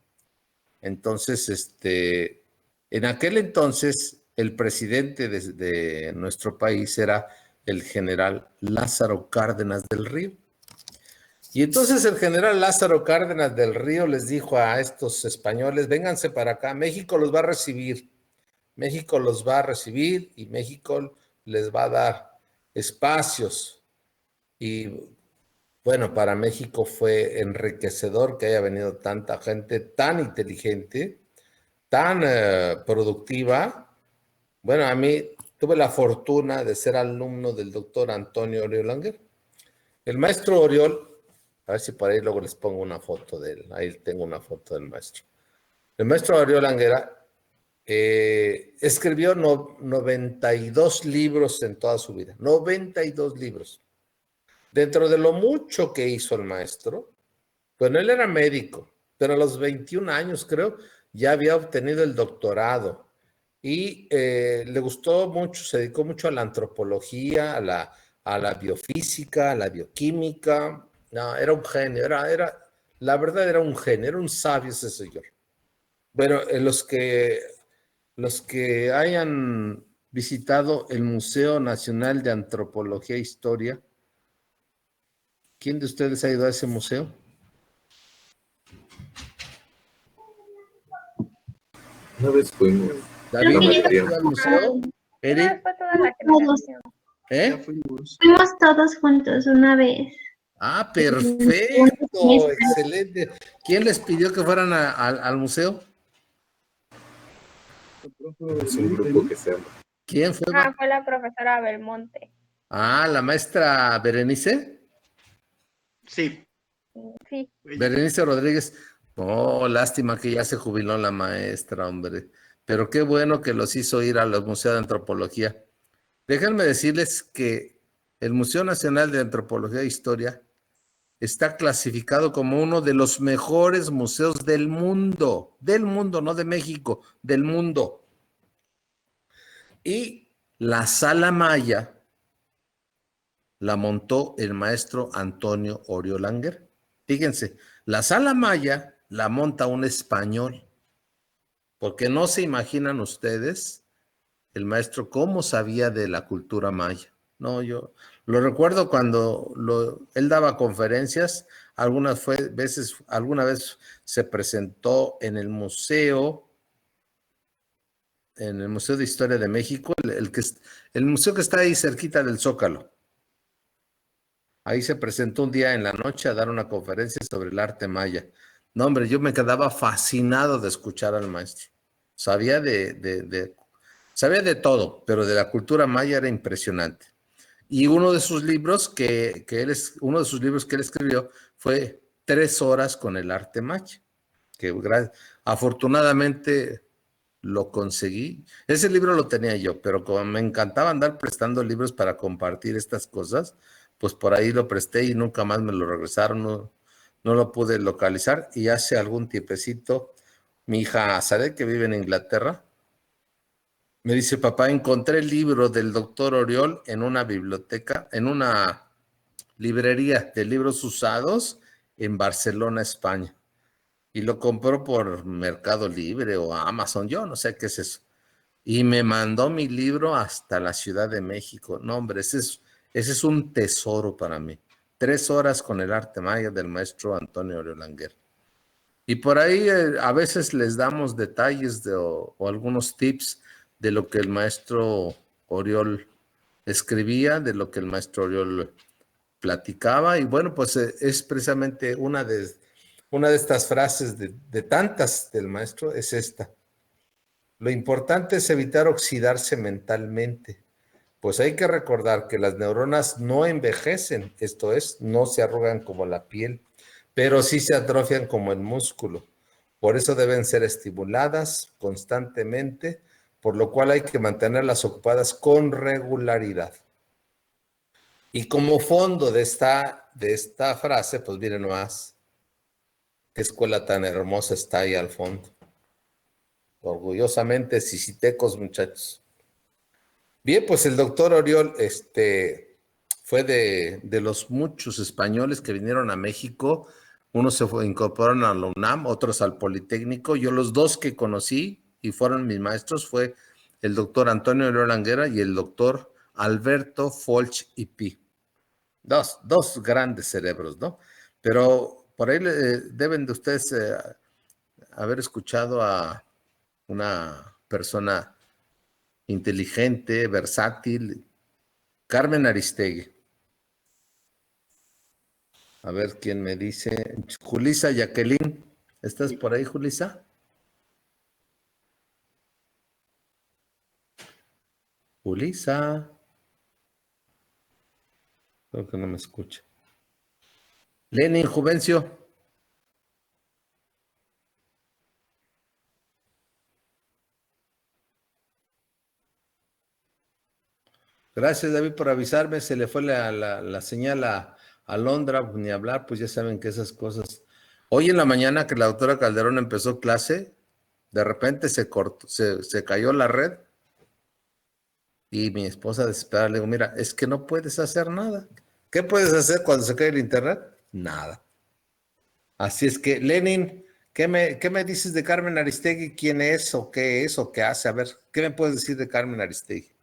Entonces, en aquel entonces, el presidente de nuestro país era el general Lázaro Cárdenas del Río. Y entonces el general Lázaro Cárdenas del Río les dijo a estos españoles, vénganse para acá, México los va a recibir. México los va a recibir y México les va a dar espacios. Y Bueno, para México fue enriquecedor que haya venido tanta gente tan inteligente, tan productiva. Bueno, a mí tuve la fortuna de ser alumno del doctor Antonio Oriol Langer. El maestro Oriol, a ver si por ahí luego les pongo una foto de él. Ahí tengo una foto del maestro. El maestro Oriol Languera escribió 92 libros en toda su vida. 92 libros. Dentro de lo mucho que hizo el maestro, bueno, él era médico, pero a los 21 años creo ya había obtenido el doctorado y le gustó mucho, se dedicó mucho a la antropología, a la biofísica, a la bioquímica. No, era un genio, la verdad era un genio, era un sabio ese señor. Bueno, los que hayan visitado el Museo Nacional de Antropología e Historia, ¿quién de ustedes ha ido a ese museo? Una vez fuimos. David, Creo que ¿has yo ido al museo? Una vez Eric, fue toda la Todos, generación. ¿eh? fuimos todos juntos una vez. Ah, perfecto, excelente. ¿Quién les pidió que fueran al museo? Es un grupo que se llama. ¿Quién fue? Fue la profesora Belmonte. Ah, la maestra Berenice. Sí. Sí. Berenice Rodríguez. Oh, lástima que ya se jubiló la maestra, hombre. Pero qué bueno que los hizo ir a los museos de antropología. Déjenme decirles que el Museo Nacional de Antropología e Historia está clasificado como uno de los mejores museos del mundo, no de México, del mundo. Y la Sala Maya la montó el maestro Antonio Oriol Langer. Fíjense, la Sala Maya la monta un español, porque no se imaginan ustedes el maestro cómo sabía de la cultura maya. No, yo lo recuerdo cuando él daba conferencias, alguna vez se presentó en el Museo de Historia de México, el museo que está ahí cerquita del Zócalo. Ahí se presentó un día en la noche a dar una conferencia sobre el arte maya. No, hombre, yo me quedaba fascinado de escuchar al maestro. Sabía sabía de todo, pero de la cultura maya era impresionante. Y uno de sus libros uno de sus libros que él escribió fue 3 horas con el arte maya, que afortunadamente lo conseguí. Ese libro lo tenía yo, pero como me encantaba andar prestando libros para compartir estas cosas, pues por ahí lo presté y nunca más me lo regresaron, no lo pude localizar. Y hace algún tiempecito, mi hija Azaré, que vive en Inglaterra, me dice: papá, encontré el libro del doctor Oriol en una biblioteca, en una librería de libros usados en Barcelona, España. Y lo compró por Mercado Libre o Amazon, yo no sé qué es eso. Y me mandó mi libro hasta la Ciudad de México. No, hombre, ese es un tesoro para mí. 3 horas con el arte maya del maestro Antonio Oriol Langer. Y por ahí a veces les damos detalles o algunos tips de lo que el maestro Oriol escribía, de lo que el maestro Oriol platicaba. Y bueno, pues es precisamente una de estas frases de tantas del maestro, es esta. Lo importante es evitar oxidarse mentalmente, pues hay que recordar que las neuronas no envejecen, esto es, no se arrugan como la piel, pero sí se atrofian como el músculo. Por eso deben ser estimuladas constantemente, por lo cual hay que mantenerlas ocupadas con regularidad. Y como fondo de esta frase, pues miren más, qué escuela tan hermosa está ahí al fondo. Orgullosamente sisitecos, muchachos. Bien, pues el doctor Oriol fue de los muchos españoles que vinieron a México. Unos incorporaron a la UNAM, otros al Politécnico. Yo los dos que conocí y fueron mis maestros fue el doctor Antonio Oriol Languera y el doctor Alberto Folch y Pi. Dos grandes cerebros, ¿no? Pero por ahí deben de ustedes haber escuchado a una persona inteligente, versátil, Carmen Aristegui. A ver quién me dice. Julisa Jacqueline. ¿Estás por ahí, Julisa? Julisa. Creo que no me escucha. Lenin Juvencio. Gracias, David, por avisarme. Se le fue la señal a Londra, ni hablar, pues ya saben que esas cosas. Hoy en la mañana que la doctora Calderón empezó clase, de repente se cortó, se cayó la red y mi esposa desesperada le digo, mira, es que no puedes hacer nada. ¿Qué puedes hacer cuando se cae el internet? Nada. Así es que, Lenin, ¿qué me dices de Carmen Aristegui? ¿Quién es o qué hace? A ver, ¿qué me puedes decir de Carmen Aristegui?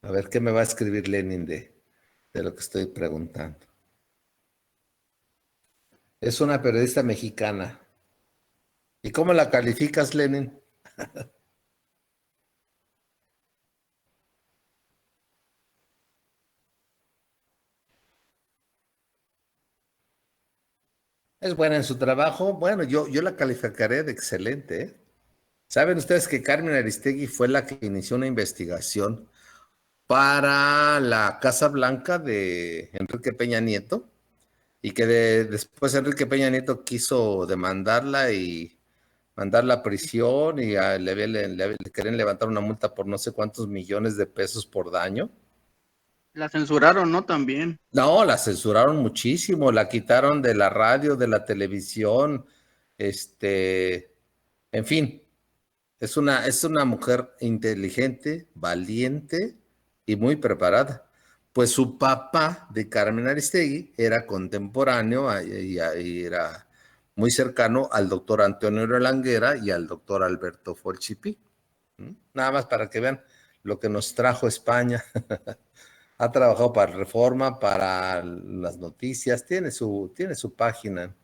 A ver, ¿qué me va a escribir Lenin de lo que estoy preguntando? Es una periodista mexicana. ¿Y cómo la calificas, Lenin? ¿Es buena en su trabajo? Bueno, yo la calificaré de excelente, ¿eh? ¿Saben ustedes que Carmen Aristegui fue la que inició una investigación para la Casa Blanca de Enrique Peña Nieto? Y que después Enrique Peña Nieto quiso demandarla y mandarla a prisión y le querían levantar una multa por no sé cuántos millones de pesos por daño. La censuraron, ¿no? También. No, la censuraron muchísimo, la quitaron de la radio, de la televisión, en fin, es una mujer inteligente, valiente y muy preparada. Pues su papá de Carmen Aristegui era contemporáneo y era muy cercano al doctor Antonio Languera y al doctor Alberto Folchipi. Nada más para que vean lo que nos trajo España. Ha trabajado para Reforma, para las noticias, tiene su página.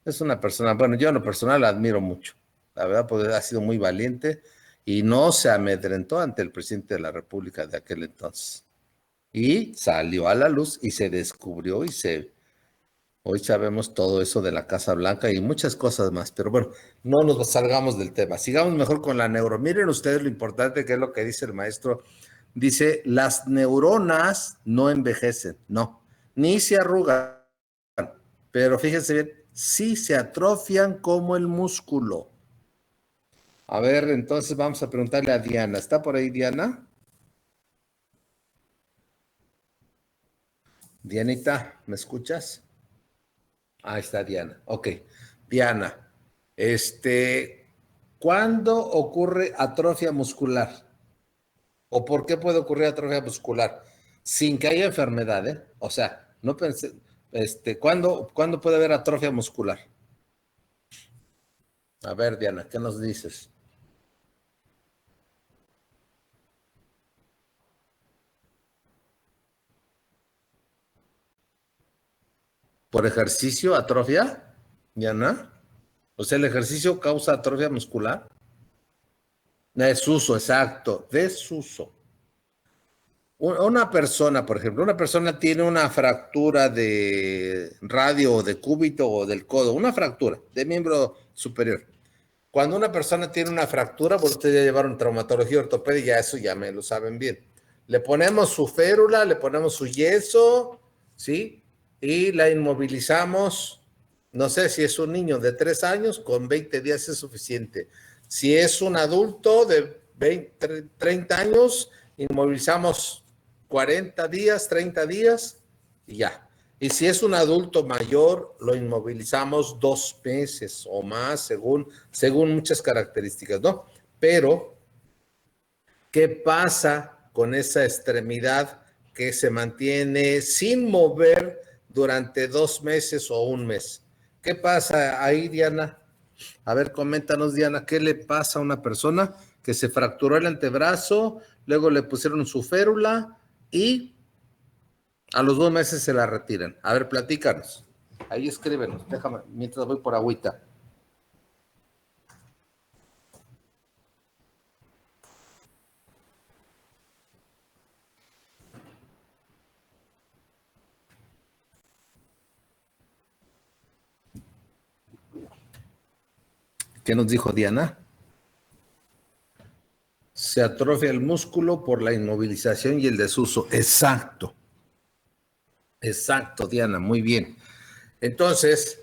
Es una persona, bueno, yo en lo personal la admiro mucho. La verdad, pues ha sido muy valiente y no se amedrentó ante el presidente de la República de aquel entonces. Y salió a la luz y se descubrió hoy sabemos todo eso de la Casa Blanca y muchas cosas más. Pero bueno, no nos salgamos del tema. Sigamos mejor con la neuro. Miren ustedes lo importante que es lo que dice el maestro. Dice, las neuronas no envejecen, no, ni se arrugan, pero fíjense bien, sí se atrofian como el músculo. A ver, entonces vamos a preguntarle a Diana. ¿Está por ahí Diana? Dianita, ¿me escuchas? Ahí está Diana. Ok. Diana, ¿cuándo ocurre atrofia muscular? ¿O por qué puede ocurrir atrofia muscular? Sin que haya enfermedad, ¿eh? O sea, no pensé, ¿cuándo puede haber atrofia muscular? A ver, Diana, ¿qué nos dices? ¿Por ejercicio, atrofia, Diana? O sea, ¿el ejercicio causa atrofia muscular? Desuso, exacto, desuso. Una persona, por ejemplo, una persona tiene una fractura de radio o de cúbito o del codo, una fractura de miembro superior. Cuando una persona tiene una fractura, pues ustedes ya llevaron traumatología ortopédica, eso ya me lo saben bien. Le ponemos su férula, le ponemos su yeso, ¿sí? Y la inmovilizamos. No sé si es un niño de 3 años, con 20 días es suficiente. Si es un adulto de 20, 30 años, inmovilizamos 40 días, 30 días y ya. Y si es un adulto mayor, lo inmovilizamos 2 meses o más, según muchas características, ¿no? Pero, ¿qué pasa con esa extremidad que se mantiene sin mover durante 2 meses o un mes? ¿Qué pasa ahí, Diana? A ver, coméntanos, Diana, ¿qué le pasa a una persona que se fracturó el antebrazo, luego le pusieron su férula y a los 2 meses se la retiran? A ver, platícanos. Ahí escríbenos, déjame, mientras voy por agüita. ¿Qué nos dijo Diana? Se atrofia el músculo por la inmovilización y el desuso. Exacto. Exacto, Diana, muy bien. Entonces,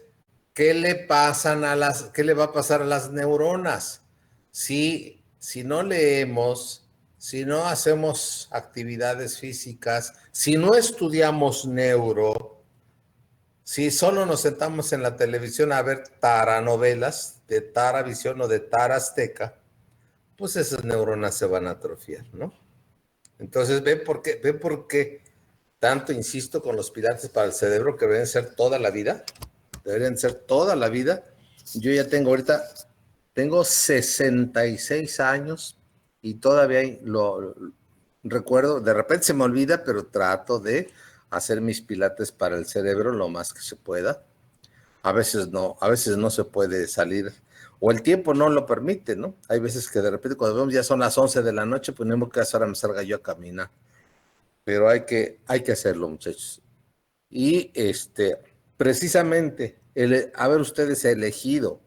¿qué le va a pasar a las neuronas? Si no leemos, si no hacemos actividades físicas, si no estudiamos neuro, si solo nos sentamos en la televisión a ver taranovelas de Taravisión o de Tara Azteca, pues esas neuronas se van a atrofiar, ¿no? Entonces, ve por qué tanto insisto con los pilates para el cerebro que deberían ser toda la vida. Deberían ser toda la vida. Yo ya tengo 66 años y todavía lo recuerdo, de repente se me olvida, pero trato de hacer mis pilates para el cerebro lo más que se pueda. A veces no se puede salir, o el tiempo no lo permite, ¿no? Hay veces que de repente cuando vemos ya son las 11 de la noche, pues tenemos que hacer ahora me salga yo a caminar. Pero hay que hacerlo, muchachos. Y precisamente, haber ustedes elegido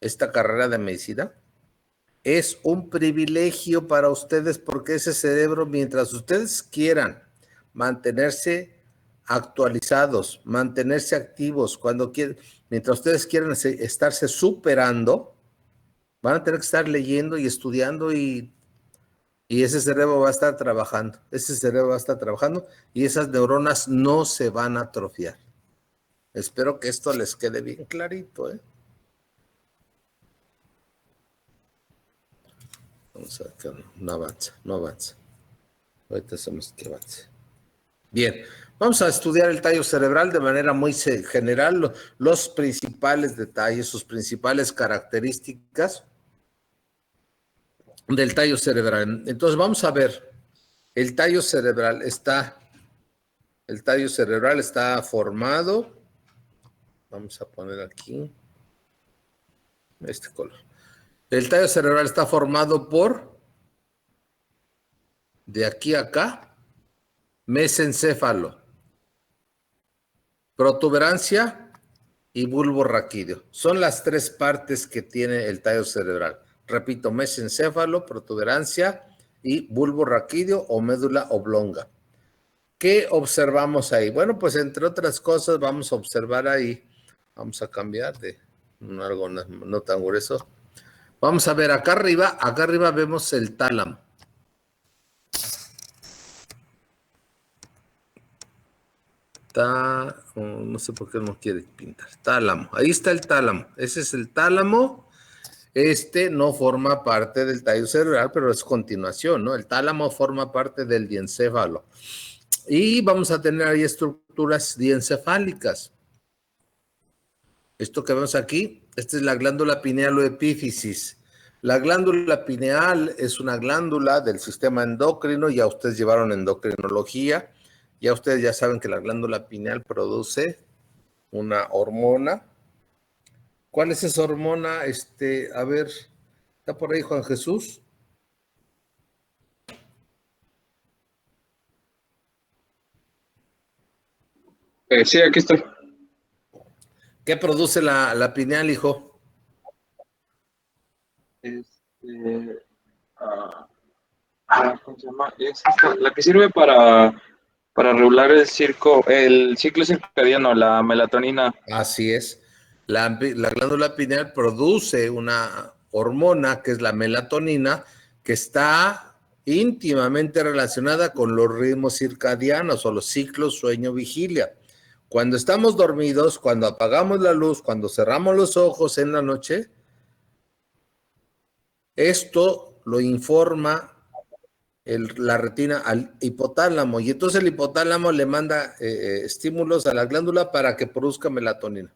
esta carrera de medicina es un privilegio para ustedes porque ese cerebro, mientras ustedes quieran mantenerse actualizados, mantenerse activos, mientras ustedes quieran estarse superando, van a tener que estar leyendo y estudiando y ese cerebro va a estar trabajando, y esas neuronas no se van a atrofiar. Espero que esto les quede bien clarito, ¿eh? Vamos a ver que no avanza. Ahorita hacemos que avance. Bien, vamos a estudiar el tallo cerebral de manera muy general, los principales detalles, sus principales características del tallo cerebral. Entonces vamos a ver, el tallo cerebral está formado, vamos a poner aquí este color. El tallo cerebral está formado por, de aquí a acá, mesencéfalo, protuberancia y bulbo raquídeo. Son las tres partes que tiene el tallo cerebral. Repito, mesencéfalo, protuberancia y bulbo raquídeo o médula oblonga. ¿Qué observamos ahí? Bueno, pues entre otras cosas vamos a observar ahí, vamos a cambiar de algo no tan grueso. Vamos a ver acá arriba vemos el tálamo. No sé por qué no quiere pintar. Tálamo, ahí está el tálamo. Ese es el tálamo. No forma parte del tallo cerebral, pero es continuación, ¿no? El tálamo forma parte del diencéfalo. Y vamos a tener ahí estructuras diencefálicas. Esto que vemos aquí, esta es la glándula pineal o epífisis. La glándula pineal es una glándula del sistema endocrino, ya ustedes llevaron endocrinología, ya ustedes ya saben que la glándula pineal produce una hormona. ¿Cuál es esa hormona? A ver, ¿está por ahí Juan Jesús? Sí, aquí estoy. ¿Qué produce la pineal, hijo? ¿Cómo se llama? Es la que sirve para regular el ciclo circadiano, la melatonina. Así es. La glándula pineal produce una hormona que es la melatonina, que está íntimamente relacionada con los ritmos circadianos o los ciclos sueño-vigilia. Cuando estamos dormidos, cuando apagamos la luz, cuando cerramos los ojos en la noche, esto lo informa la retina al hipotálamo y entonces el hipotálamo le manda estímulos a la glándula para que produzca melatonina.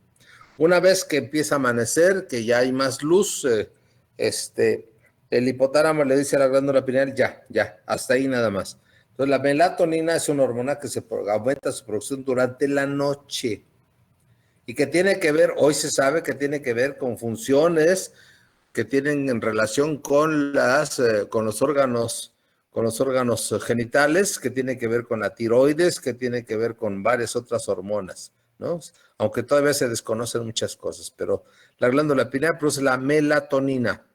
Una vez que empieza a amanecer, que ya hay más luz, el hipotálamo le dice a la glándula pineal, ya, hasta ahí nada más. Entonces la melatonina es una hormona que aumenta su producción durante la noche y que tiene que ver, hoy se sabe que tiene que ver con funciones que tienen en relación con los órganos genitales, que tiene que ver con la tiroides, que tiene que ver con varias otras hormonas. ¿no? Aunque todavía se desconocen muchas cosas, pero la glándula pineal produce la melatonina.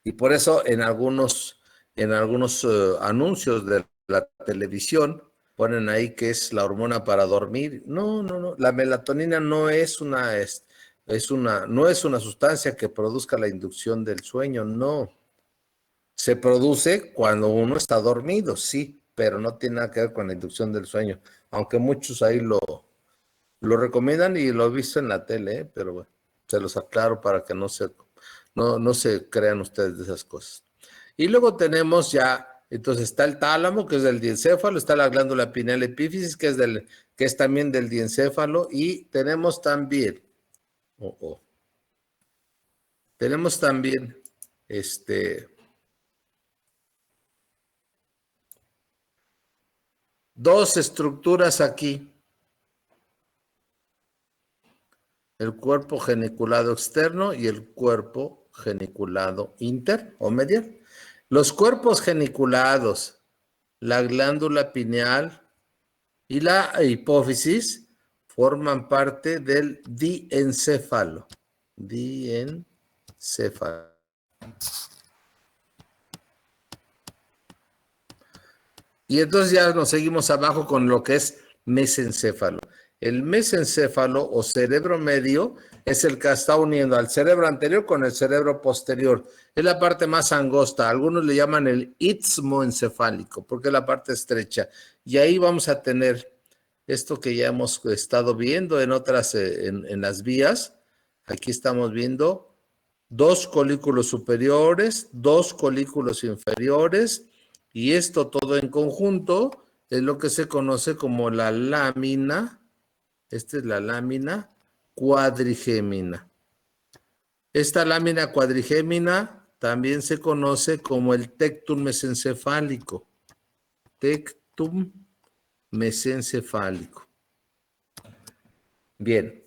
Y por eso en algunos anuncios de la televisión ponen ahí que es la hormona para dormir. No. La melatonina no es no es una sustancia que produzca la inducción del sueño, no. Se produce cuando uno está dormido, sí, pero no tiene nada que ver con la inducción del sueño. Aunque muchos ahí lo recomiendan y lo he visto en la tele, pero bueno, se los aclaro para que no se crean ustedes de esas cosas. Y luego tenemos ya, entonces está el tálamo, que es del diencéfalo, está la glándula pineal epífisis, que es también del diencéfalo, y tenemos también, tenemos también, dos estructuras aquí. El cuerpo geniculado externo y el cuerpo geniculado inter o medial. Los cuerpos geniculados, la glándula pineal y la hipófisis forman parte del diencéfalo. Diencéfalo. Y entonces ya nos seguimos abajo con lo que es mesencéfalo. El mesencéfalo o cerebro medio es el que está uniendo al cerebro anterior con el cerebro posterior. Es la parte más angosta. Algunos le llaman el istmo encefálico porque es la parte estrecha. Y ahí vamos a tener esto que ya hemos estado viendo en otras, en las vías. Aquí estamos viendo 2 colículos superiores, 2 colículos inferiores, y esto todo en conjunto es lo que se conoce como la lámina. Esta es la lámina cuadrigémina. Esta lámina cuadrigémina también se conoce como el tectum mesencefálico. Tectum mesencefálico. Bien.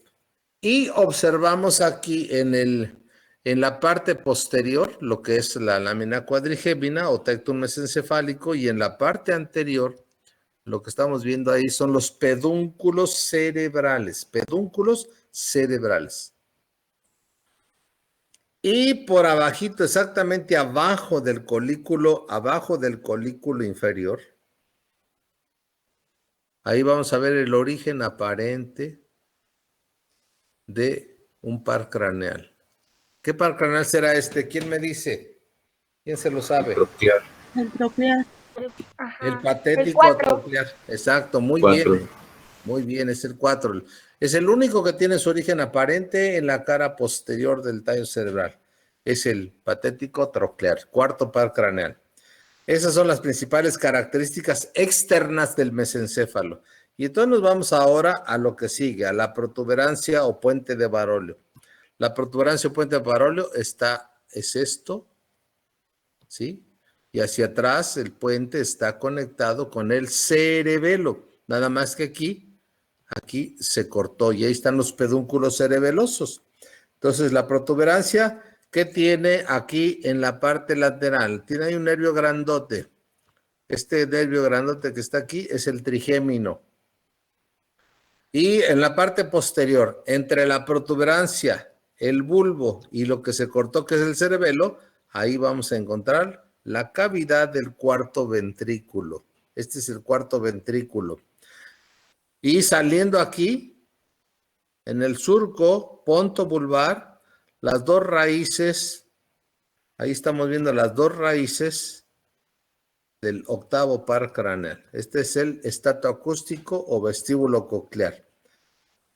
Y observamos aquí en la parte posterior lo que es la lámina cuadrigémina o tectum mesencefálico, y en la parte anterior lo que estamos viendo ahí son los pedúnculos cerebrales. Pedúnculos cerebrales. Y por abajito, exactamente abajo del colículo inferior, ahí vamos a ver el origen aparente de un par craneal. ¿Qué par craneal será este? ¿Quién me dice? ¿Quién se lo sabe? Troclear. El troclear. Ajá. El patético El 4. troclear. Exacto, muy 4. bien. Muy bien, es el 4. Es el único que tiene su origen aparente en la cara posterior del tallo cerebral. Es el patético troclear, cuarto par craneal. Esas son las principales características externas del mesencéfalo. Y entonces nos vamos ahora a lo que sigue, a la protuberancia o puente de Barolio. La protuberancia o puente de Barolio es esto, ¿sí? Y hacia atrás el puente está conectado con el cerebelo. Nada más que aquí se cortó y ahí están los pedúnculos cerebelosos. Entonces la protuberancia, ¿qué tiene aquí en la parte lateral? Tiene ahí un nervio grandote. Este nervio grandote que está aquí es el trigémino. Y en la parte posterior, entre la protuberancia, el bulbo y lo que se cortó, que es el cerebelo, ahí vamos a encontrar la cavidad del cuarto ventrículo. Este es el cuarto ventrículo. Y saliendo aquí, en el surco ponto-bulbar, las dos raíces, ahí estamos viendo las dos raíces del octavo par craneal. Este es el estatoacústico o vestíbulo coclear.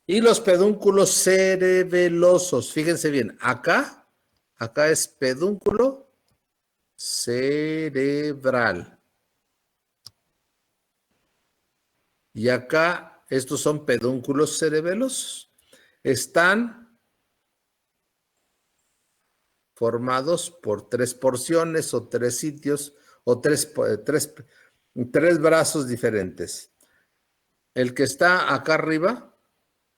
Y los pedúnculos cerebelosos, fíjense bien, acá es pedúnculo cerebral. Y acá estos son pedúnculos cerebelosos. Están formados por 3 porciones o 3 sitios o tres brazos diferentes. El que está acá arriba,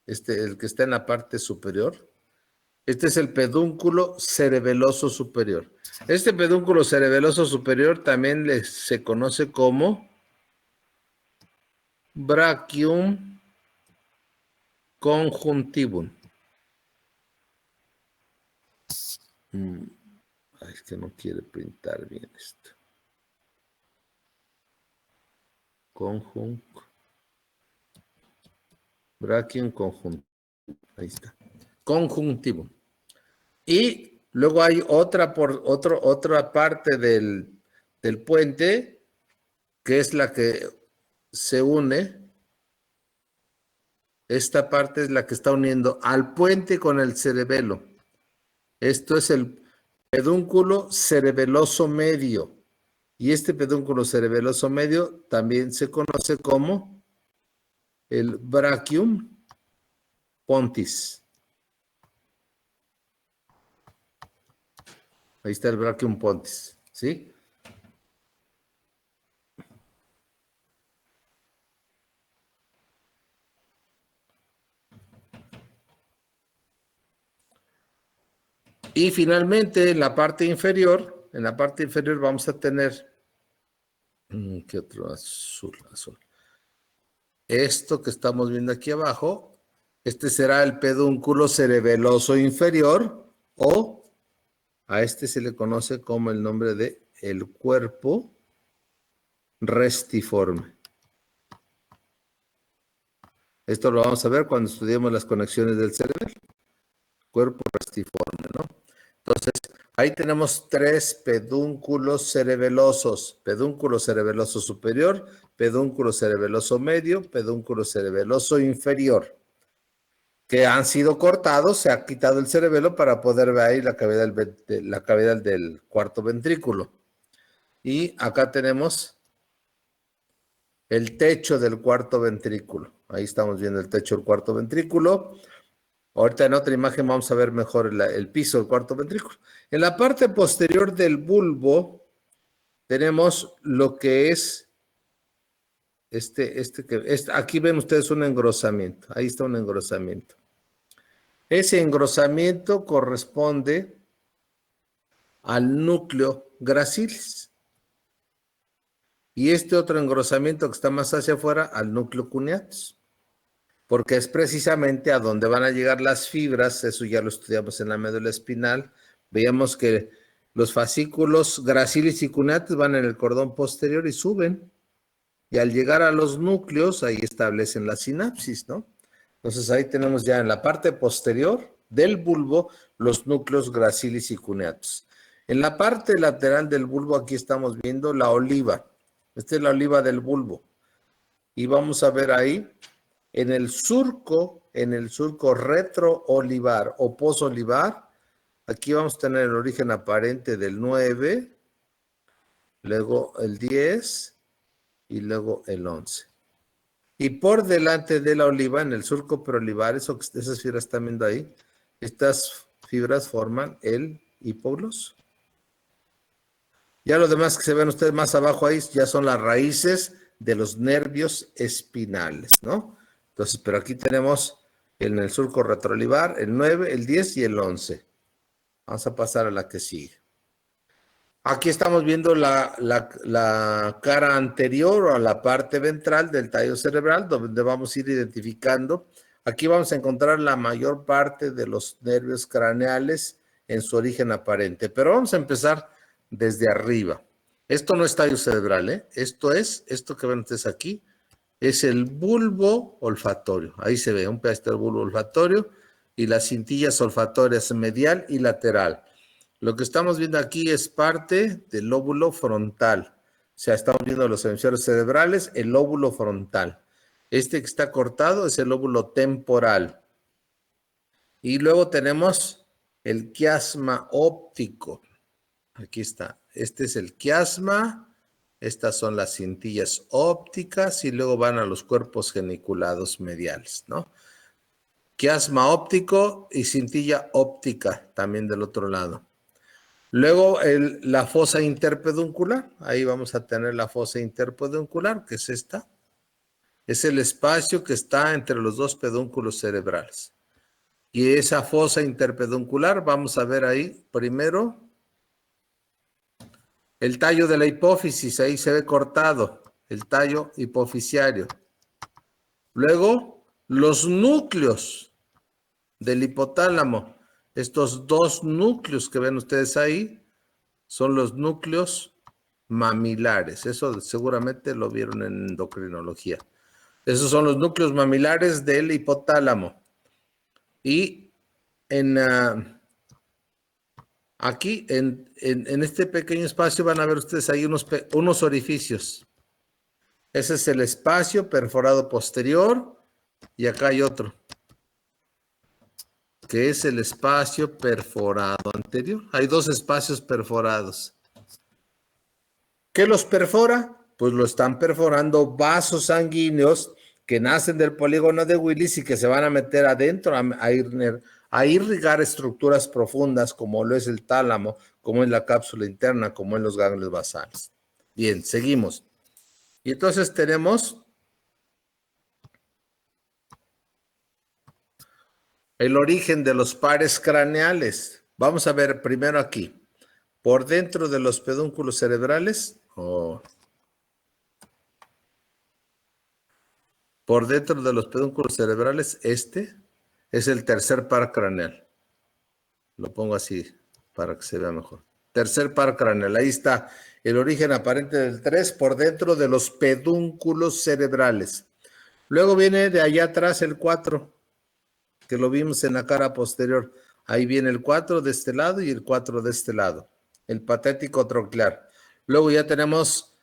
el que está en la parte superior, este es el pedúnculo cerebeloso superior. Este pedúnculo cerebeloso superior también se conoce como brachium conjuntivum. Ay, es que no quiere printar bien esto. Brachium conjuntivum. Ahí está. Conjuntivum. Y luego hay otra parte del puente, que es la que se une. Esta parte es la que está uniendo al puente con el cerebelo. Esto es el pedúnculo cerebeloso medio. Y este pedúnculo cerebeloso medio también se conoce como el brachium pontis. Ahí está el brachium pontis, ¿sí? Y finalmente, en la parte inferior vamos a tener, ¿qué otro? Azul. Esto que estamos viendo aquí abajo, este será el pedúnculo cerebeloso inferior, o a este se le conoce como el nombre de el cuerpo restiforme. Esto lo vamos a ver cuando estudiemos las conexiones del cerebro. Cuerpo restiforme, ¿no? Entonces, ahí tenemos 3 pedúnculos cerebelosos. Pedúnculo cerebeloso superior, pedúnculo cerebeloso medio, pedúnculo cerebeloso inferior, que han sido cortados, se ha quitado el cerebelo para poder ver ahí la cavidad del cuarto ventrículo. Y acá tenemos el techo del cuarto ventrículo. Ahí estamos viendo el techo del cuarto ventrículo. Ahorita en otra imagen vamos a ver mejor el piso del cuarto ventrículo. En la parte posterior del bulbo tenemos lo que es aquí ven ustedes un engrosamiento. Ahí está un engrosamiento. Ese engrosamiento corresponde al núcleo gracilis. Y este otro engrosamiento que está más hacia afuera al núcleo cuneatus. Porque es precisamente a donde van a llegar las fibras, eso ya lo estudiamos en la médula espinal. Veíamos que los fascículos gracilis y cuneatus van en el cordón posterior y suben. Y al llegar a los núcleos, ahí establecen la sinapsis, ¿no? Entonces ahí tenemos ya en la parte posterior del bulbo los núcleos gracilis y cuneatus. En la parte lateral del bulbo aquí estamos viendo la oliva. Esta es la oliva del bulbo. Y vamos a ver ahí en el surco retroolivar o posolivar, aquí vamos a tener el origen aparente del 9, luego el 10 y luego el 11. Y por delante de la oliva, en el surco preolivar, esas fibras están viendo ahí, estas fibras forman el hipogloso. Ya lo demás que se ven ustedes más abajo ahí ya son las raíces de los nervios espinales, ¿no? Entonces, pero aquí tenemos en el surco retroolivar el 9, el 10 y el 11. Vamos a pasar a la que sigue. Aquí estamos viendo la cara anterior o la parte ventral del tallo cerebral, donde vamos a ir identificando. Aquí vamos a encontrar la mayor parte de los nervios craneales en su origen aparente. Pero vamos a empezar desde arriba. Esto no es tallo cerebral, ¿eh? Esto que ven ustedes aquí, es el bulbo olfatorio. Ahí se ve un pedacito del bulbo olfatorio y las cintillas olfatorias medial y lateral. Lo que estamos viendo aquí es parte del lóbulo frontal. O sea, estamos viendo los hemisferios cerebrales, el lóbulo frontal. Este que está cortado es el lóbulo temporal. Y luego tenemos el quiasma óptico. Aquí está. Este es el quiasma. Estas son las cintillas ópticas y luego van a los cuerpos geniculados mediales, ¿no? Quiasma óptico y cintilla óptica también del otro lado. Luego la fosa interpeduncular. Ahí vamos a tener la fosa interpeduncular, que es esta. Es el espacio que está entre los dos pedúnculos cerebrales. Y esa fosa interpeduncular, vamos a ver ahí primero el tallo de la hipófisis, ahí se ve cortado, el tallo hipofisiario. Luego, Los núcleos del hipotálamo, estos dos núcleos que ven ustedes ahí, son los núcleos mamilares. Eso seguramente lo vieron en endocrinología. Esos son los núcleos mamilares del hipotálamo. Y aquí, en este pequeño espacio, van a ver ustedes ahí unos orificios. Ese es el espacio perforado posterior y acá hay otro, que es el espacio perforado anterior. Hay dos espacios perforados. ¿Qué los perfora? Pues lo están perforando vasos sanguíneos que nacen del polígono de Willis y que se van a meter adentro a irrigar estructuras profundas como lo es el tálamo, como es la cápsula interna, como en los ganglios basales. Bien, seguimos. Y entonces tenemos el origen de los pares craneales. Vamos a ver primero aquí. Por dentro de los pedúnculos cerebrales, por dentro de los pedúnculos cerebrales, este es el tercer par craneal. Lo pongo así para que se vea mejor. Tercer par craneal. Ahí está el origen aparente del 3 por dentro de los pedúnculos cerebrales. Luego viene de allá atrás el 4, que lo vimos en la cara posterior. Ahí viene el 4 de este lado y el 4 de este lado. El patético troclear. Luego ya tenemos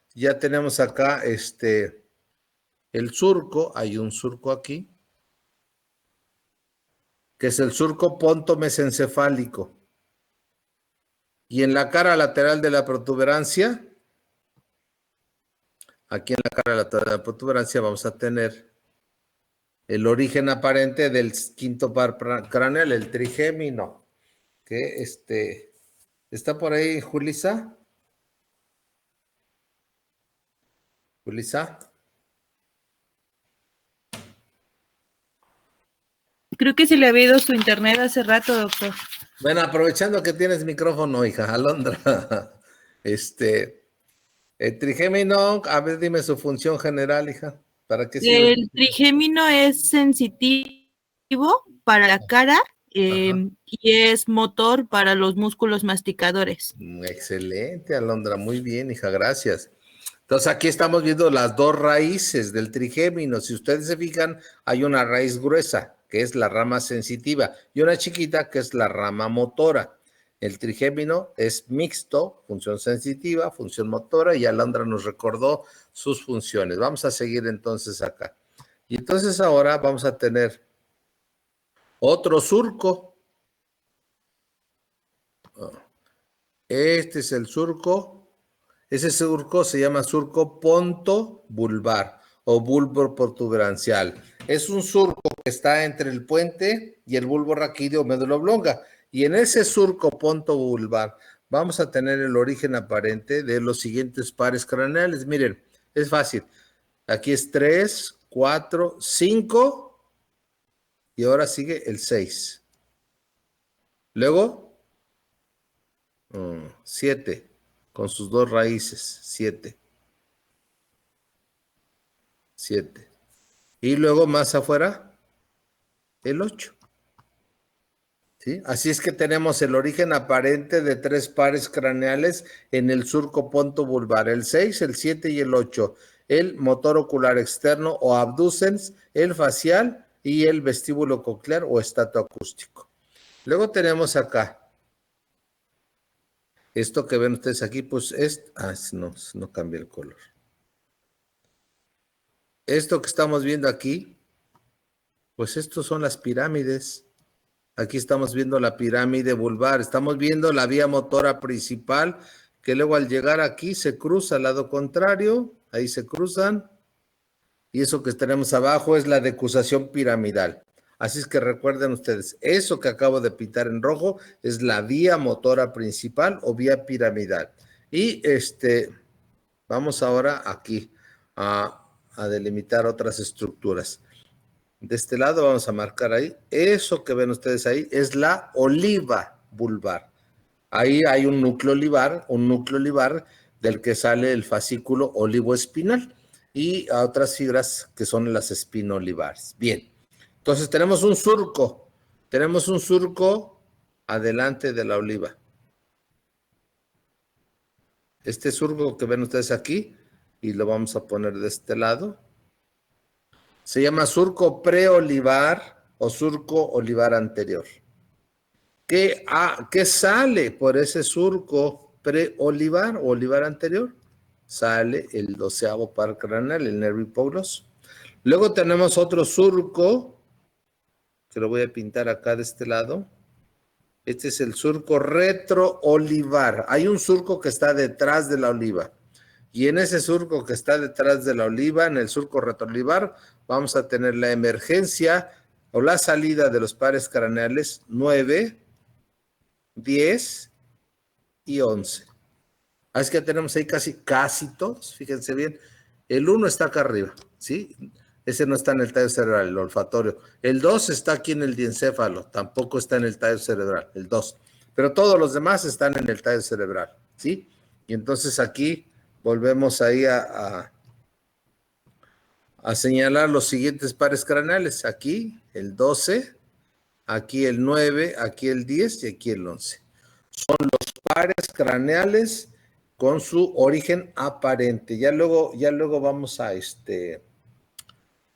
acá el surco. Hay un surco aquí, que es el surco pontomesencefálico. Y en la cara lateral de la protuberancia, aquí en la cara lateral de la protuberancia vamos a tener el origen aparente del quinto par craneal, el trigémino, que ¿está por ahí Julisa? ¿Julisa? Creo que se le había ido su internet hace rato, doctor. Bueno, aprovechando que tienes micrófono, hija, Alondra. El trigémino, a ver, dime su función general, hija. ¿Para qué sirve? El trigémino es sensitivo para la cara y es motor para los músculos masticadores. Excelente, Alondra, muy bien, hija, gracias. Entonces aquí estamos viendo las dos raíces del trigémino. Si ustedes se fijan, hay una raíz gruesa, que es la rama sensitiva, y una chiquita, que es la rama motora. El trigémino es mixto, función sensitiva, función motora, y Alondra nos recordó sus funciones. Vamos a seguir entonces acá. Y entonces ahora vamos a tener otro surco. Este es el surco. Ese surco se llama surco ponto-vulvar o bulbo protuberancial. Es un surco que está entre el puente y el bulbo raquídeo o médula oblonga. Y en ese surco ponto-vulvar vamos a tener el origen aparente de los siguientes pares craneales. Miren, es fácil. Aquí es 3, 4, 5 y ahora sigue el 6. Luego, 7 con sus dos raíces, 7. Y luego más afuera, el 8. ¿Sí? Así es que tenemos el origen aparente de 3 pares craneales en el surco ponto-vulvar, el 6, el 7 y el 8. El motor ocular externo o abducens, el facial y el vestíbulo coclear o estatoacústico. Luego tenemos acá, esto que ven ustedes aquí, pues no cambia el color. Esto que estamos viendo aquí, pues estos son las pirámides. Aquí estamos viendo la pirámide vulvar, estamos viendo la vía motora principal, que luego al llegar aquí se cruza al lado contrario, ahí se cruzan, y eso que tenemos abajo es la decusación piramidal. Así es que recuerden ustedes, eso que acabo de pintar en rojo es la vía motora principal o vía piramidal. Y vamos ahora aquí a delimitar otras estructuras. De este lado vamos a marcar ahí, eso que ven ustedes ahí es la oliva vulvar. Ahí hay un núcleo olivar del que sale el fascículo olivoespinal y a otras fibras que son las espinolivares. Bien, Entonces tenemos un surco. Tenemos un surco adelante de la oliva. Este surco que ven ustedes aquí, y lo vamos a poner de este lado, se llama surco preolivar o surco olivar anterior. ¿Qué sale por ese surco preolivar o olivar anterior? Sale el 12º par craneal, el nervio hipogloso. Luego tenemos otro surco, que lo voy a pintar acá de este lado. Este es el surco retroolivar. Hay un surco que está detrás de la oliva. Y en ese surco que está detrás de la oliva, en el surco retroolivar, vamos a tener la emergencia o la salida de los pares craneales 9, 10 y 11. Así que tenemos ahí casi todos, fíjense bien. El 1 está acá arriba, ¿sí? Ese no está en el tallo cerebral, el olfatorio. El 2 está aquí en el diencéfalo, tampoco está en el tallo cerebral, el 2. Pero todos los demás están en el tallo cerebral, ¿sí? Y entonces aquí volvemos ahí a señalar los siguientes pares craneales. Aquí el 12, aquí el 9, aquí el 10 y aquí el 11. Son los pares craneales con su origen aparente. Ya luego vamos a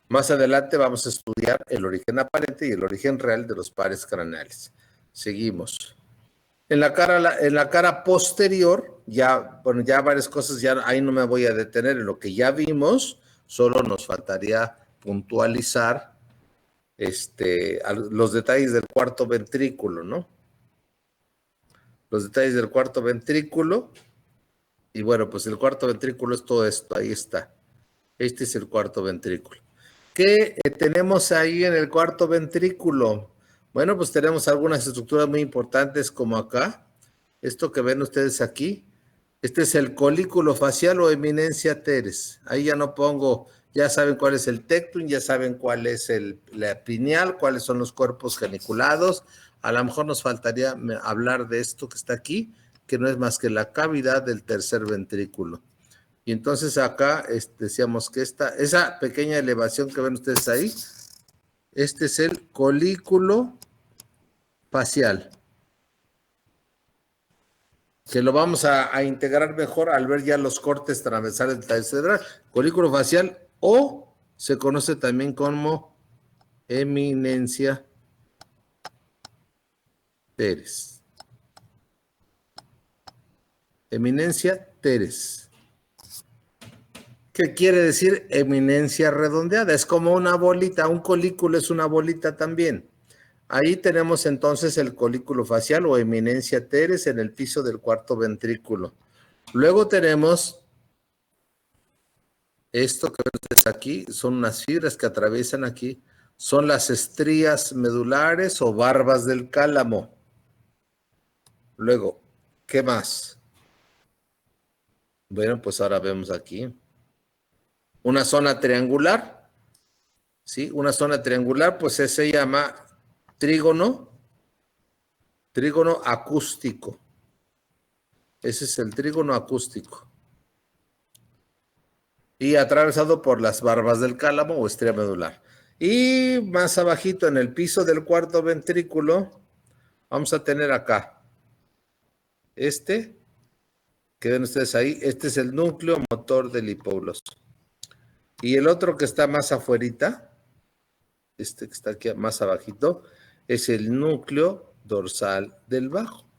más adelante vamos a estudiar el origen aparente y el origen real de los pares craneales. Seguimos. En la cara posterior, ya varias cosas, ya ahí no me voy a detener en lo que ya vimos, solo nos faltaría puntualizar los detalles del cuarto ventrículo, ¿no? Los detalles del cuarto ventrículo, y bueno, pues el cuarto ventrículo es todo esto, ahí está. Este es el cuarto ventrículo. ¿Qué tenemos ahí en el cuarto ventrículo? Bueno, pues tenemos algunas estructuras muy importantes como acá. Esto que ven ustedes aquí. Este es el colículo facial o eminencia teres. Ahí ya no pongo, ya saben cuál es el tectum, ya saben cuál es la pineal, cuáles son los cuerpos geniculados. A lo mejor nos faltaría hablar de esto que está aquí, que no es más que la cavidad del tercer ventrículo. Y entonces acá decíamos que esa pequeña elevación que ven ustedes ahí, este es el colículo facial, que lo vamos a integrar mejor al ver ya los cortes transversales del tallo cerebral. Colículo facial, o se conoce también como eminencia teres. Eminencia teres. ¿Qué quiere decir eminencia redondeada? Es como una bolita, un colículo es una bolita también. Ahí tenemos entonces el colículo facial o eminencia teres en el piso del cuarto ventrículo. Luego tenemos esto que ves aquí, son unas fibras que atraviesan aquí, son las estrías medulares o barbas del cálamo. Luego, ¿qué más? Bueno, pues ahora vemos aquí una zona triangular, ¿sí? Una zona triangular, pues se llama trígono acústico. Ese es el trígono acústico. Y atravesado por las barbas del cálamo o estría medular. Y más abajito, en el piso del cuarto ventrículo, vamos a tener acá. Que ven ustedes ahí, este es el núcleo motor del hipogloso. Y el otro que está más afuerita, que está aquí más abajito, es el núcleo dorsal del bajo,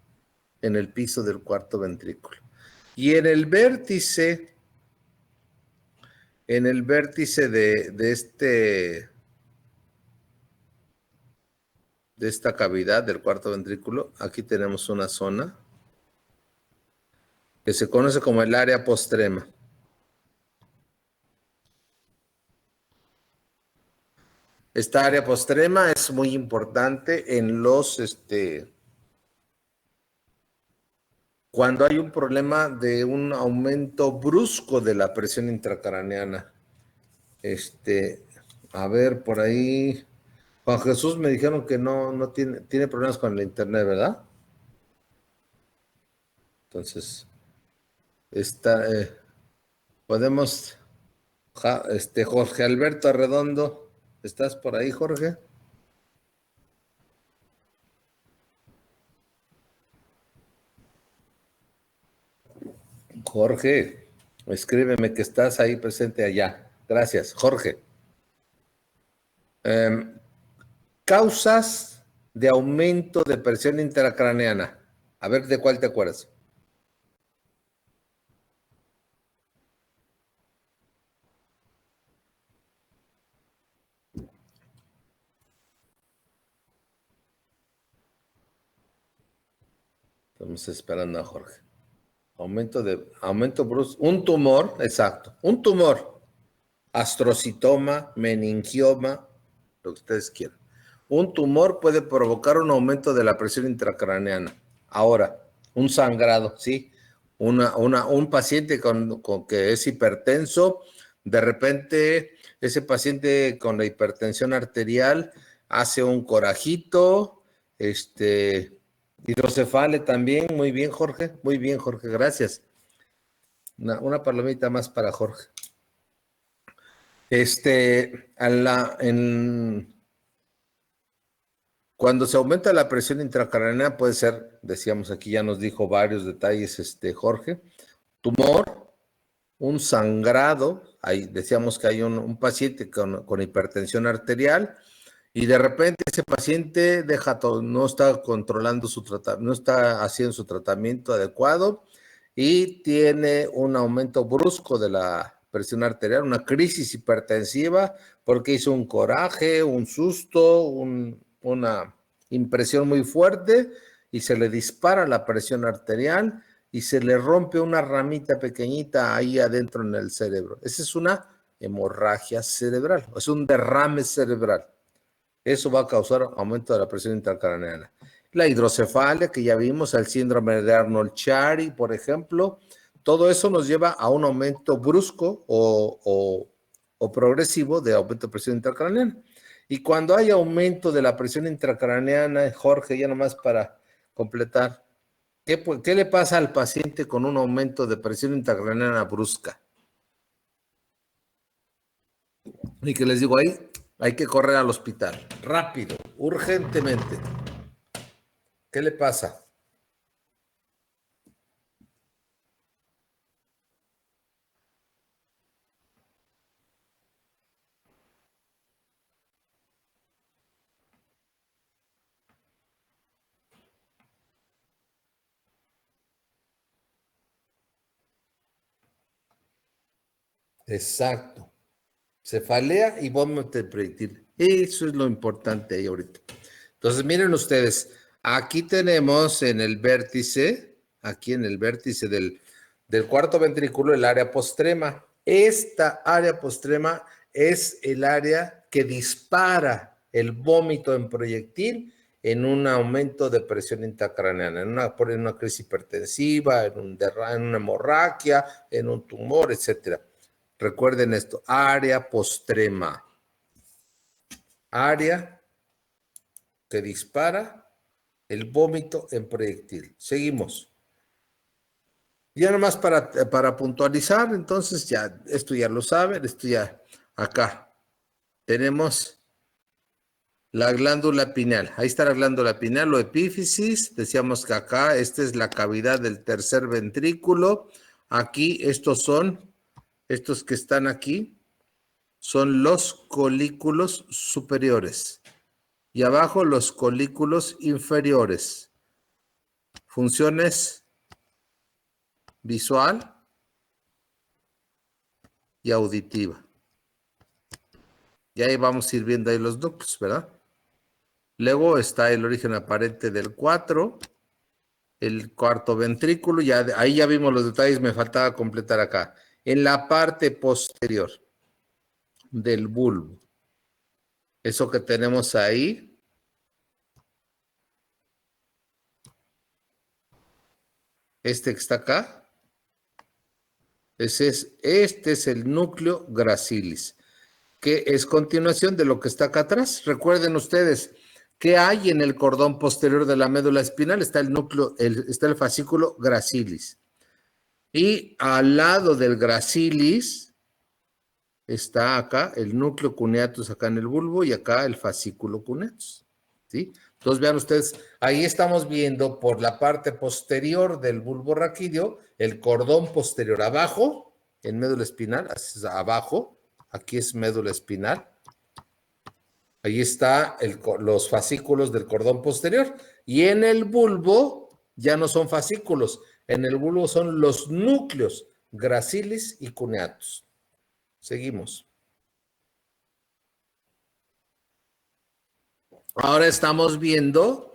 en el piso del cuarto ventrículo. Y en el vértice de esta cavidad del cuarto ventrículo, aquí tenemos una zona que se conoce como el área postrema. Esta área postrema es muy importante en cuando hay un problema de un aumento brusco de la presión intracraneana. A ver, por ahí, Juan Jesús me dijeron que no tiene problemas con el internet, ¿verdad? Entonces, podemos, Jorge Alberto Arredondo, ¿estás por ahí, Jorge? Jorge, escríbeme que estás ahí presente allá. Gracias, Jorge. Causas de aumento de presión intracraneana. A ver, ¿de cuál te acuerdas? Estamos esperando a Jorge. Aumento brusco. Un tumor, exacto. Un tumor. Astrocitoma, meningioma, lo que ustedes quieran. Un tumor puede provocar un aumento de la presión intracraneana. Ahora, un sangrado, ¿sí? Un paciente con que es hipertenso, de repente ese paciente con la hipertensión arterial hace un corajito, hidrocefale también. Muy bien, Jorge, gracias. Una palomita más para Jorge. Cuando se aumenta la presión intracraneana puede ser, decíamos aquí, ya nos dijo varios detalles Jorge, tumor, un sangrado, ahí decíamos que hay un paciente con hipertensión arterial y de repente ese paciente no está controlando su tratamiento, no está haciendo su tratamiento adecuado y tiene un aumento brusco de la presión arterial, una crisis hipertensiva, porque hizo un coraje, un susto, una impresión muy fuerte y se le dispara la presión arterial y se le rompe una ramita pequeñita ahí adentro en el cerebro. Esa es una hemorragia cerebral, es un derrame cerebral. Eso va a causar aumento de la presión intracraneana. La hidrocefalia, que ya vimos, el síndrome de Arnold-Chiari, por ejemplo, todo eso nos lleva a un aumento brusco o progresivo de aumento de presión intracraneana. Y cuando hay aumento de la presión intracraneana, Jorge, ya nomás para completar, ¿qué le pasa al paciente con un aumento de presión intracraneana brusca? Y que les digo ahí, hay que correr al hospital, rápido, urgentemente. ¿Qué le pasa? Exacto. Cefalea y vómito proyectil. Eso es lo importante ahí ahorita. Entonces, miren ustedes, aquí tenemos en el vértice, del cuarto ventrículo, el área postrema. Esta área postrema es el área que dispara el vómito en proyectil en un aumento de presión intracraneana, en una crisis hipertensiva, en una hemorragia, en un tumor, etcétera. Recuerden esto, área postrema. Área que dispara el vómito en proyectil. Seguimos. Ya nomás para puntualizar, entonces ya, esto ya lo saben, esto ya acá. Tenemos la glándula pineal. Ahí está la glándula pineal o epífisis. Decíamos que acá, esta es la cavidad del tercer ventrículo. Aquí estos que están aquí son los colículos superiores y abajo los colículos inferiores. Funciones visual y auditiva. Y ahí vamos a ir viendo ahí los núcleos, ¿verdad? Luego está el origen aparente del 4, el cuarto ventrículo, ahí ya vimos los detalles, me faltaba completar acá. En la parte posterior del bulbo. Eso que tenemos ahí. Este que está acá. Este es el núcleo gracilis, que es continuación de lo que está acá atrás. Recuerden ustedes, ¿qué hay en el cordón posterior de la médula espinal? Está está el fascículo gracilis. Y al lado del gracilis está acá el núcleo cuneatus acá en el bulbo y acá el fascículo cuneatus. ¿sí? Entonces vean ustedes, ahí estamos viendo por la parte posterior del bulbo raquídeo, el cordón posterior abajo, en médula espinal, abajo, aquí es médula espinal. Ahí está los fascículos del cordón posterior. Y en el bulbo ya no son fascículos. En el bulbo son los núcleos, gracilis y cuneatus. Seguimos. Ahora estamos viendo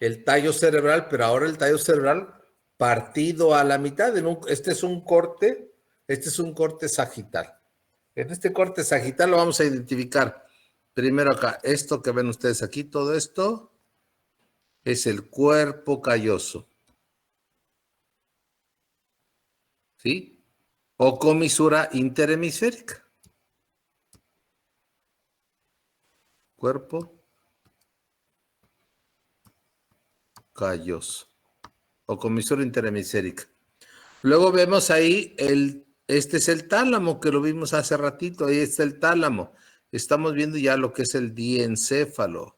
el tallo cerebral, pero ahora el tallo cerebral partido a la mitad. Este es un corte sagital. En este corte sagital lo vamos a identificar. Primero acá, esto que ven ustedes aquí, todo esto es el cuerpo calloso. ¿Sí? O comisura interhemisférica. Cuerpo calloso. O comisura interhemisférica. Luego vemos ahí, este es el tálamo, que lo vimos hace ratito. Ahí está el tálamo. Estamos viendo ya lo que es el diencéfalo.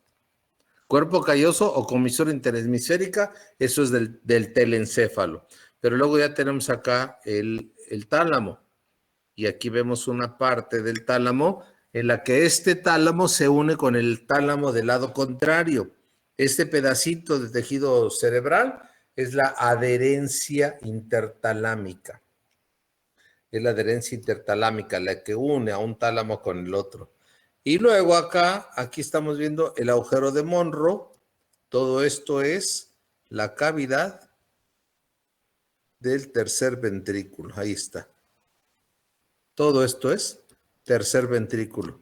Cuerpo calloso o comisura interhemisférica, eso es del telencéfalo. Pero luego ya tenemos acá el tálamo. Y aquí vemos una parte del tálamo en la que este tálamo se une con el tálamo del lado contrario. Este pedacito de tejido cerebral es la adherencia intertalámica. Es la adherencia intertalámica, la que une a un tálamo con el otro. Y luego aquí estamos viendo el agujero de Monro. Todo esto es la cavidad del tercer ventrículo. Ahí está. Todo esto es tercer ventrículo.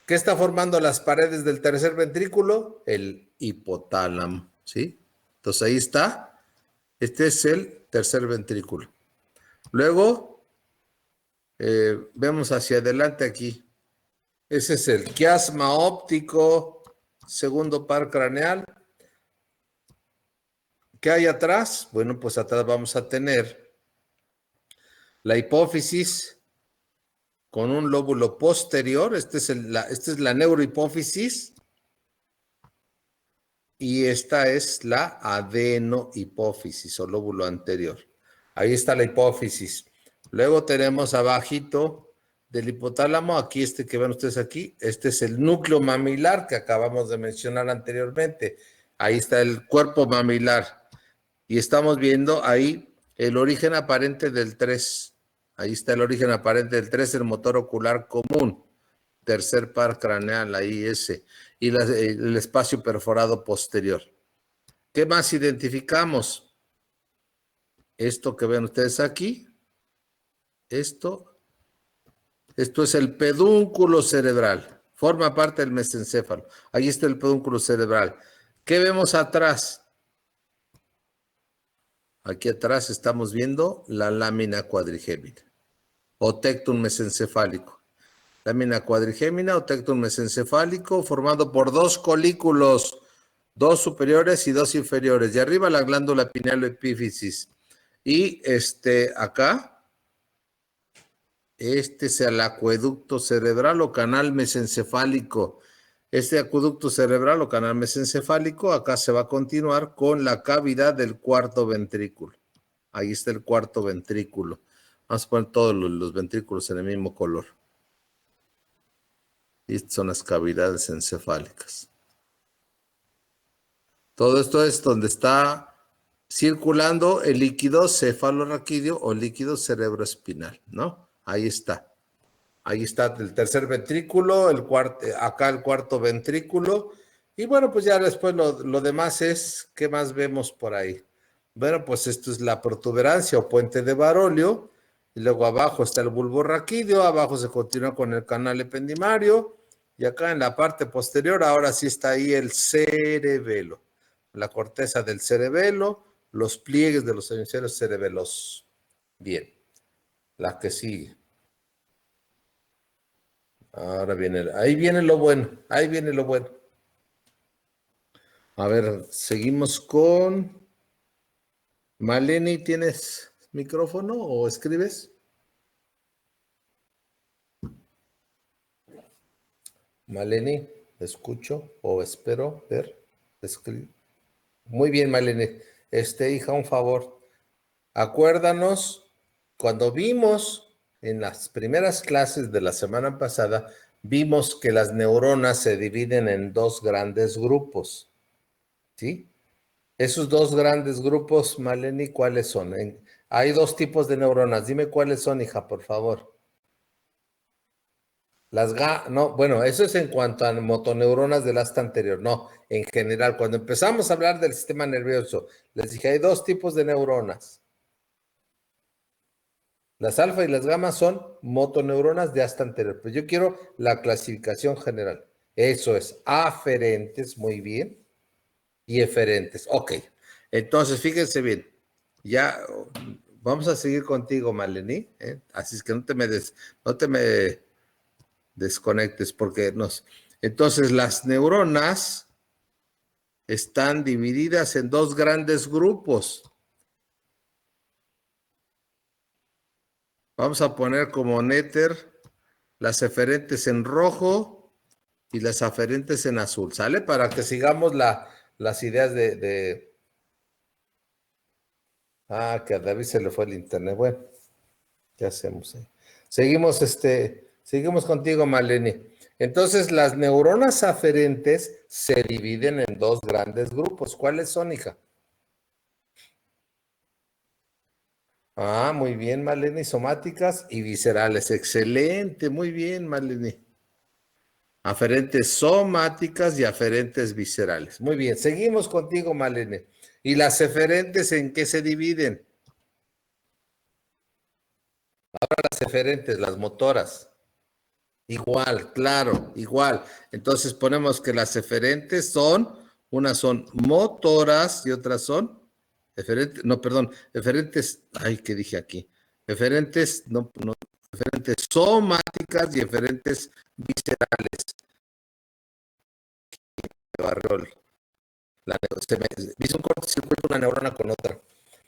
¿Qué está formando las paredes del tercer ventrículo? El hipotálamo, ¿sí? Entonces ahí está. Este es el tercer ventrículo. Luego, vemos hacia adelante aquí. Ese es el quiasma óptico, segundo par craneal. ¿Qué hay atrás? Bueno, pues atrás vamos a tener la hipófisis con un lóbulo posterior. Esta es la neurohipófisis. Y esta es la adenohipófisis o lóbulo anterior. Ahí está la hipófisis. Luego tenemos abajito del hipotálamo, aquí que ven ustedes aquí, este es el núcleo mamilar que acabamos de mencionar anteriormente. Ahí está el cuerpo mamilar. Y estamos viendo ahí el origen aparente del 3. Ahí está el origen aparente del 3, el motor ocular común. Tercer par craneal, ahí ese. Y el espacio perforado posterior. ¿Qué más identificamos? Esto que ven ustedes aquí. Esto es el pedúnculo cerebral. Forma parte del mesencéfalo. Ahí está el pedúnculo cerebral. ¿Qué vemos atrás? Aquí atrás estamos viendo la lámina cuadrigémina o tectum mesencefálico. Lámina cuadrigémina o tectum mesencefálico formado por dos colículos, dos superiores y dos inferiores. Y arriba la glándula pineal o epífisis. Y acá, este es el acueducto cerebral o canal mesencefálico. Este acueducto cerebral o canal mesencefálico, acá se va a continuar con la cavidad del cuarto ventrículo. Ahí está el cuarto ventrículo. Vamos a poner todos los ventrículos en el mismo color. Y estas son las cavidades encefálicas. Todo esto es donde está circulando el líquido cefalorraquídeo o líquido cerebroespinal, ¿no? Ahí está. Ahí está el tercer ventrículo, acá el cuarto ventrículo. Y bueno, pues ya después lo demás es, ¿qué más vemos por ahí? Bueno, pues esto es la protuberancia o puente de Barolio. Y luego abajo está el bulbo raquídeo, abajo se continúa con el canal ependimario. Y acá en la parte posterior, ahora sí está ahí el cerebelo. La corteza del cerebelo, los pliegues de los hemisferios cerebelosos. Bien, la que sigue. Ahora ahí viene lo bueno, ahí viene lo bueno. A ver, seguimos con Maleni. ¿Tienes micrófono o escribes? Maleni, escucho o espero ver. Muy bien, Malene. Hija, un favor. Acuérdanos, cuando vimos en las primeras clases de la semana pasada, vimos que las neuronas se dividen en dos grandes grupos, ¿sí? Esos dos grandes grupos, Maleni, ¿cuáles son? Hay dos tipos de neuronas. Dime cuáles son, hija, por favor. No, bueno, eso es en cuanto a motoneuronas del asta anterior. No, en general, cuando empezamos a hablar del sistema nervioso, les dije, hay dos tipos de neuronas. Las alfa y las gamma son motoneuronas de asta anterior. Pues yo quiero la clasificación general. Eso es, aferentes, muy bien, y eferentes. Ok, entonces fíjense bien. Ya vamos a seguir contigo, Maleni. Así es que no te me desconectes porque Entonces, las neuronas están divididas en dos grandes grupos. Vamos a poner como néter las eferentes en rojo y las aferentes en azul, ¿sale? Para que sigamos las ideas que a David se le fue el internet. Bueno, ¿qué hacemos ahí? Seguimos contigo, Maleni. Entonces, las neuronas aferentes se dividen en dos grandes grupos. ¿Cuáles son, hija? Muy bien, Maleni. Somáticas y viscerales. Excelente, muy bien, Maleni. Aferentes somáticas y aferentes viscerales. Muy bien, seguimos contigo, Maleni. ¿Y las eferentes en qué se dividen? Ahora las eferentes, las motoras. Igual, claro, igual. Entonces ponemos que las eferentes unas son motoras y otras son eferentes, eferentes, ¿qué dije aquí? Eferentes somáticas y eferentes viscerales. Hizo un cortocircuito una neurona con otra.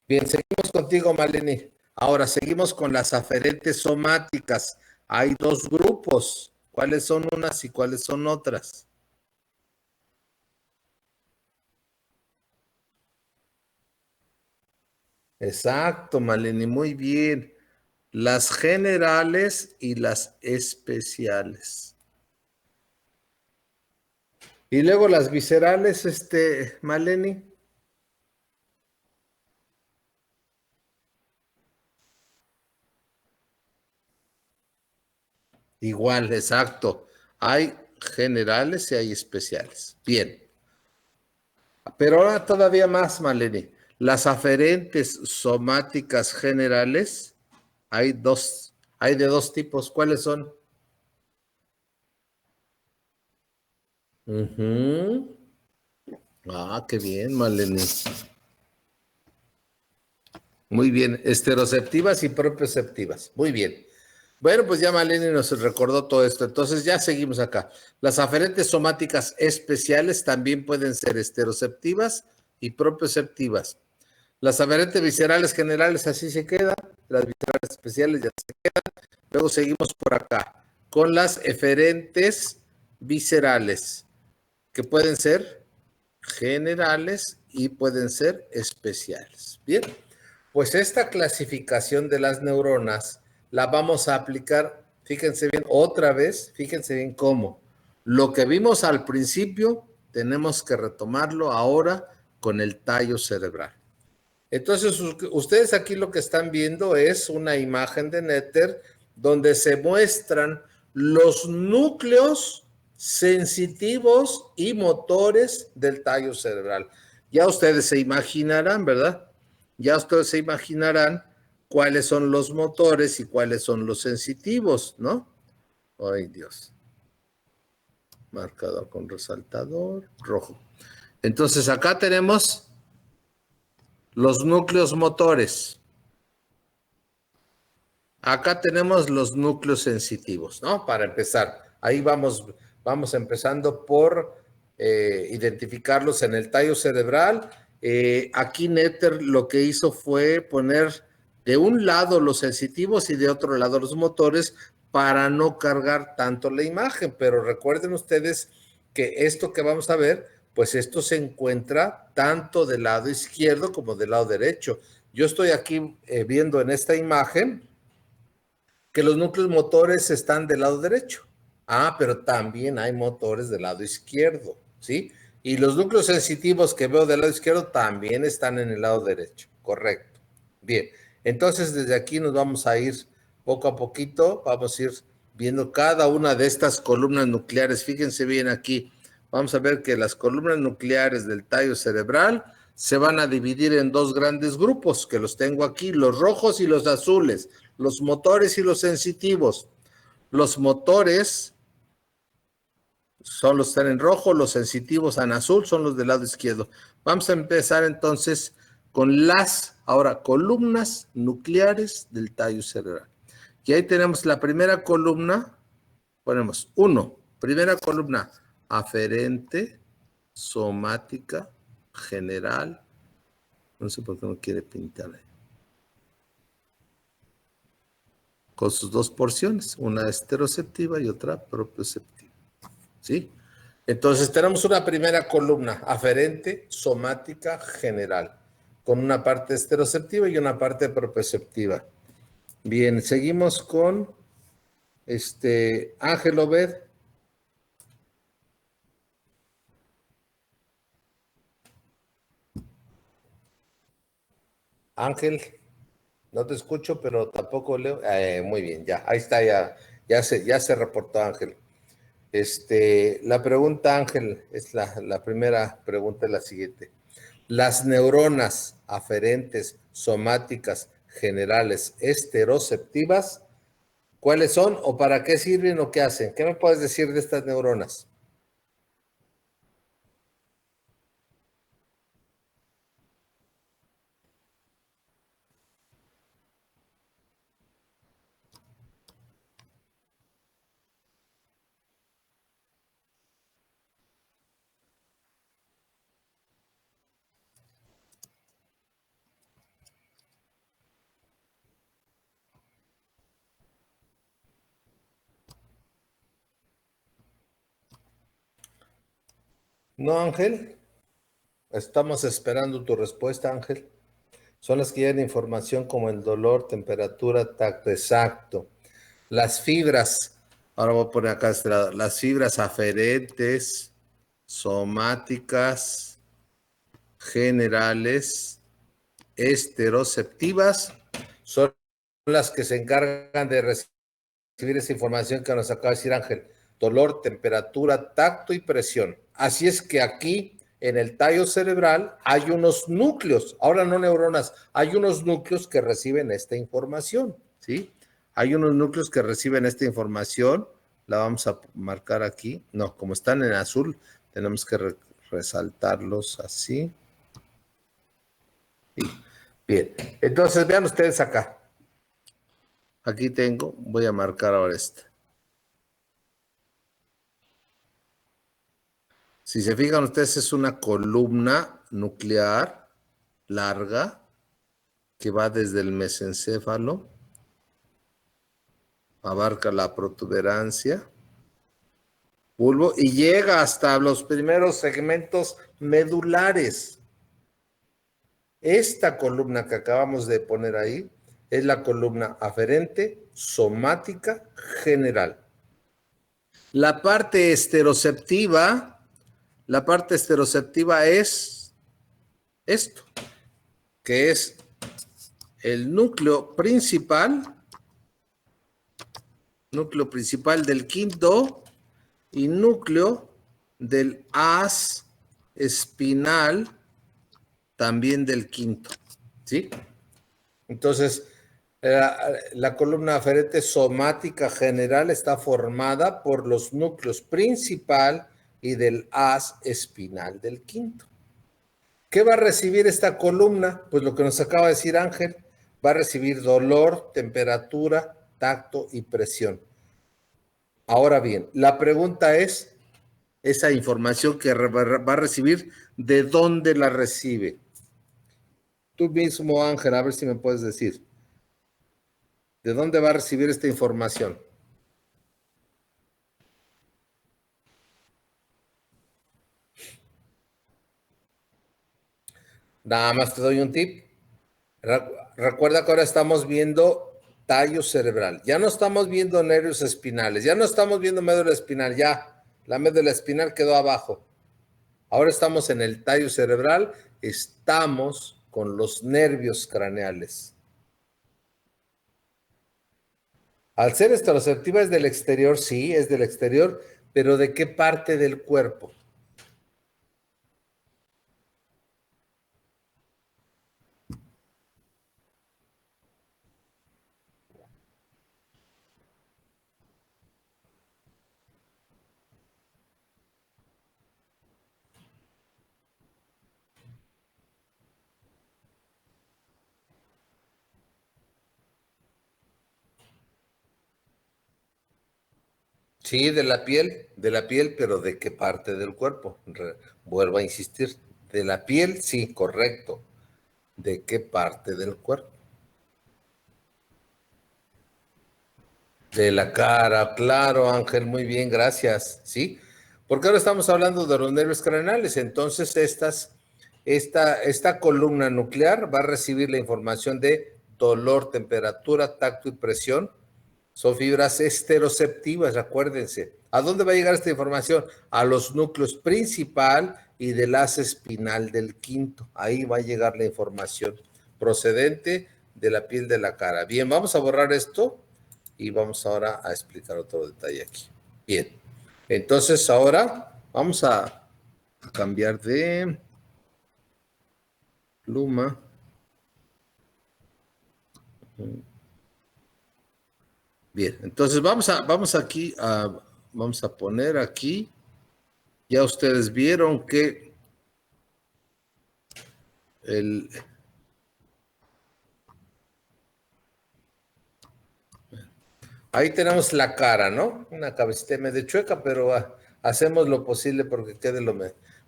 Bien, seguimos contigo, Maleni. Ahora seguimos con las aferentes somáticas. Hay dos grupos. ¿Cuáles son unas y cuáles son otras? Exacto, Maleni, muy bien. Las generales y las especiales. Y luego las viscerales, Maleni. Igual, exacto. Hay generales y hay especiales. Bien. Pero ahora todavía más, Maleni. Las aferentes somáticas generales, hay de dos tipos. ¿Cuáles son? Qué bien, Maleni. Muy bien. Esteroceptivas y propioceptivas. Muy bien. Bueno, pues ya Maleni nos recordó todo esto. Entonces ya seguimos acá. Las aferentes somáticas especiales también pueden ser esteroceptivas y propioceptivas. Las aferentes viscerales generales así se quedan. Las viscerales especiales ya se quedan. Luego seguimos por acá con las eferentes viscerales, que pueden ser generales y pueden ser especiales. Bien, pues esta clasificación de las neuronas la vamos a aplicar, fíjense bien, otra vez, fíjense bien cómo. Lo que vimos al principio, tenemos que retomarlo ahora con el tallo cerebral. Entonces, ustedes aquí lo que están viendo es una imagen de Netter donde se muestran los núcleos sensitivos y motores del tallo cerebral. Ya ustedes se imaginarán, ¿verdad? Ya ustedes se imaginarán cuáles son los motores y cuáles son los sensitivos, ¿no? Ay, Dios. Marcador con resaltador rojo. Entonces, acá tenemos los núcleos motores. Acá tenemos los núcleos sensitivos, ¿no? Para empezar, ahí vamos empezando por identificarlos en el tallo cerebral. Aquí Netter lo que hizo fue poner de un lado los sensitivos y de otro lado los motores para no cargar tanto la imagen, pero recuerden ustedes que esto que vamos a ver pues esto se encuentra tanto del lado izquierdo como del lado derecho. Yo estoy aquí viendo en esta imagen que los núcleos motores están del lado derecho. Ah, pero también hay motores del lado izquierdo, ¿sí? Y los núcleos sensitivos que veo del lado izquierdo también están en el lado derecho, correcto. Bien, entonces desde aquí nos vamos a ir poco a poquito, vamos a ir viendo cada una de estas columnas nucleares. Fíjense bien aquí, vamos a ver que las columnas nucleares del tallo cerebral se van a dividir en dos grandes grupos, que los tengo aquí, los rojos y los azules, los motores y los sensitivos. Los motores son los que están en rojo, los sensitivos en azul son los del lado izquierdo. Vamos a empezar entonces con las, ahora, columnas nucleares del tallo cerebral. Y ahí tenemos la primera columna, ponemos 1, primera columna, aferente, somática, general. No sé por qué no quiere pintar ahí. Con sus dos porciones, una esteroceptiva y otra propioceptiva. ¿Sí? Entonces tenemos una primera columna, aferente, somática, general, con una parte esteroceptiva y una parte propioceptiva. Bien, seguimos con Ángel Obed. Ángel, no te escucho, pero tampoco leo. Muy bien, ya, ahí está, ya se reportó Ángel. La pregunta, Ángel, es la primera pregunta, es la siguiente. Las neuronas aferentes, somáticas, generales, esteroceptivas, ¿cuáles son o para qué sirven o qué hacen? ¿Qué me puedes decir de estas neuronas? No, Ángel. Estamos esperando tu respuesta, Ángel. Son las que llevan información como el dolor, temperatura, tacto, exacto. Las fibras, ahora voy a poner acá este lado, las fibras aferentes, somáticas, generales, esteroceptivas, son las que se encargan de recibir esa información que nos acaba de decir Ángel. Dolor, temperatura, tacto y presión. Así es que aquí en el tallo cerebral hay unos núcleos, ahora no neuronas, hay unos núcleos que reciben esta información, ¿sí? Hay unos núcleos que reciben esta información, la vamos a marcar aquí. No, como están en azul, tenemos que resaltarlos así. Bien, entonces vean ustedes acá. Aquí tengo, voy a marcar ahora esta. Si se fijan ustedes, es una columna nuclear larga que va desde el mesencéfalo, abarca la protuberancia, bulbo y llega hasta los primeros segmentos medulares. Esta columna que acabamos de poner ahí es la columna aferente, somática, general. La parte esteroceptiva es esto, que es el núcleo principal del quinto y núcleo del haz espinal también del quinto, ¿sí? Entonces, la columna aferente somática general está formada por los núcleos principal y del haz espinal del quinto. ¿Qué va a recibir esta columna? Pues lo que nos acaba de decir Ángel, va a recibir dolor, temperatura, tacto y presión. Ahora bien, la pregunta es, esa información que va a recibir, ¿de dónde la recibe? Tú mismo, Ángel, a ver si me puedes decir. ¿De dónde va a recibir esta información? Nada más te doy un tip. Recuerda que ahora estamos viendo tallo cerebral. Ya no estamos viendo nervios espinales. Ya no estamos viendo médula espinal. Ya, la médula espinal quedó abajo. Ahora estamos en el tallo cerebral. Estamos con los nervios craneales. Al ser estereoceptiva es del exterior, sí, es del exterior, pero ¿de qué parte del cuerpo? Sí, de la piel, pero ¿de qué parte del cuerpo? Vuelvo a insistir, de la piel, sí, correcto. ¿De qué parte del cuerpo? De la cara, claro, Ángel, muy bien, gracias, ¿sí? Porque ahora estamos hablando de los nervios craneales, entonces esta columna nuclear va a recibir la información de dolor, temperatura, tacto y presión. Son fibras esteroceptivas, acuérdense. ¿A dónde va a llegar esta información? A los núcleos principal y del haz espinal del quinto. Ahí va a llegar la información procedente de la piel de la cara. Bien, vamos a borrar esto y vamos ahora a explicar otro detalle aquí. Bien, entonces ahora vamos a cambiar de pluma. Bien, entonces vamos a poner aquí. Ya ustedes vieron que ahí tenemos la cara, ¿no? Una cabecita medio chueca, pero hacemos lo posible porque quede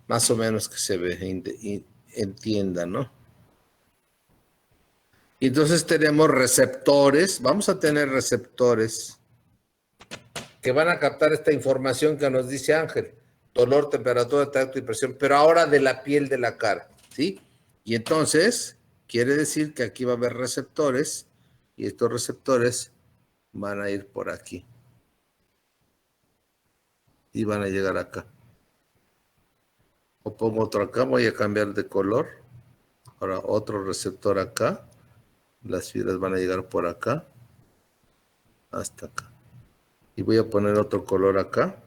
más o menos que se ve, entienda, ¿no? Y entonces tenemos receptores, vamos a tener receptores que van a captar esta información que nos dice Ángel, dolor, temperatura, tacto y presión, pero ahora de la piel de la cara, ¿sí? Y entonces quiere decir que aquí va a haber receptores y estos receptores van a ir por aquí y van a llegar acá. O pongo otro acá, voy a cambiar de color. Ahora otro receptor acá. Las fibras van a llegar por acá hasta acá. Y voy a poner otro color acá.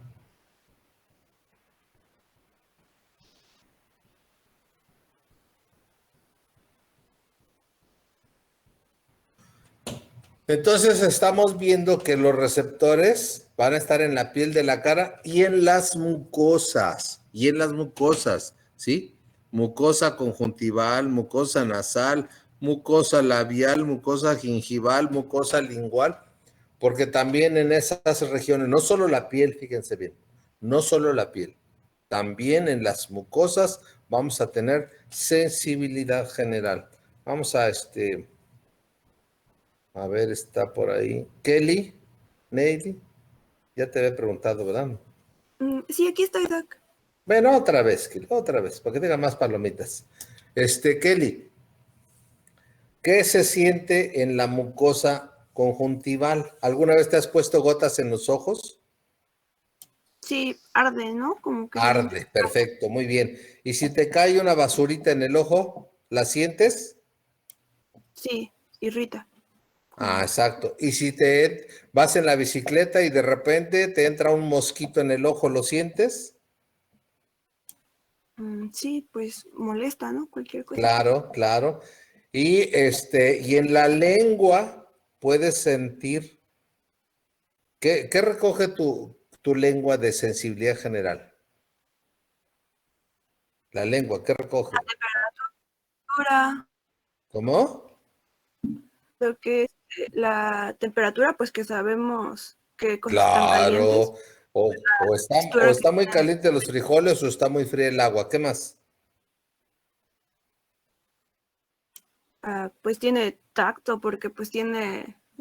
Entonces estamos viendo que los receptores van a estar en la piel de la cara y en las mucosas. Y en las mucosas, ¿sí? Mucosa conjuntival, mucosa nasal, mucosa labial, mucosa gingival, mucosa lingual. Porque también en esas regiones, no solo la piel, fíjense bien, no solo la piel, también en las mucosas vamos a tener sensibilidad general. Vamos a ver, está por ahí. Kelly, Neily, ya te había preguntado, ¿verdad? Sí, aquí estoy, Doc. Bueno, otra vez, Kelly, otra vez, para que tenga más palomitas. Kelly, ¿qué se siente en la mucosa conjuntival? ¿Alguna vez te has puesto gotas en los ojos? Sí, arde, ¿no? Como que... Arde, perfecto, muy bien. ¿Y si te cae una basurita en el ojo, la sientes? Sí, irrita. Ah, exacto. ¿Y si te vas en la bicicleta y de repente te entra un mosquito en el ojo, lo sientes? Sí, pues molesta, ¿no? Cualquier cosa. Claro, claro. Y en la lengua puedes sentir, ¿qué recoge tu lengua de sensibilidad general? La lengua, ¿qué recoge? Ahora, ¿Cómo? lo que es la temperatura, pues que sabemos qué cosas están calientes. Claro. O está muy caliente los frijoles o está muy fría el agua. ¿Qué más? Pues tiene tacto, porque pues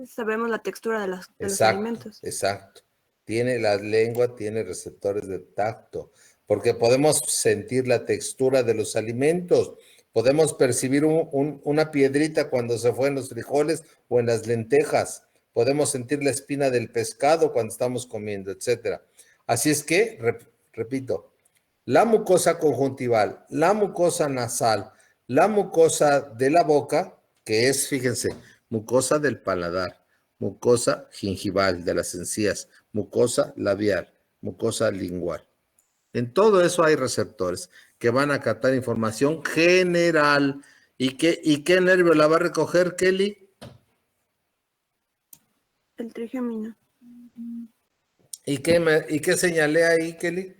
sabemos la textura de los alimentos. Exacto. La lengua tiene receptores de tacto, porque podemos sentir la textura de los alimentos. Podemos percibir una piedrita cuando se fue en los frijoles o en las lentejas. Podemos sentir la espina del pescado cuando estamos comiendo, etc. Así es que, repito, la mucosa conjuntival, la mucosa nasal, la mucosa de la boca, que es, fíjense, mucosa del paladar, mucosa gingival de las encías, mucosa labial, mucosa lingual. En todo eso hay receptores que van a captar información general. ¿Y qué nervio la va a recoger, Kelly? El trigémino. ¿Y qué señalé ahí, Kelly?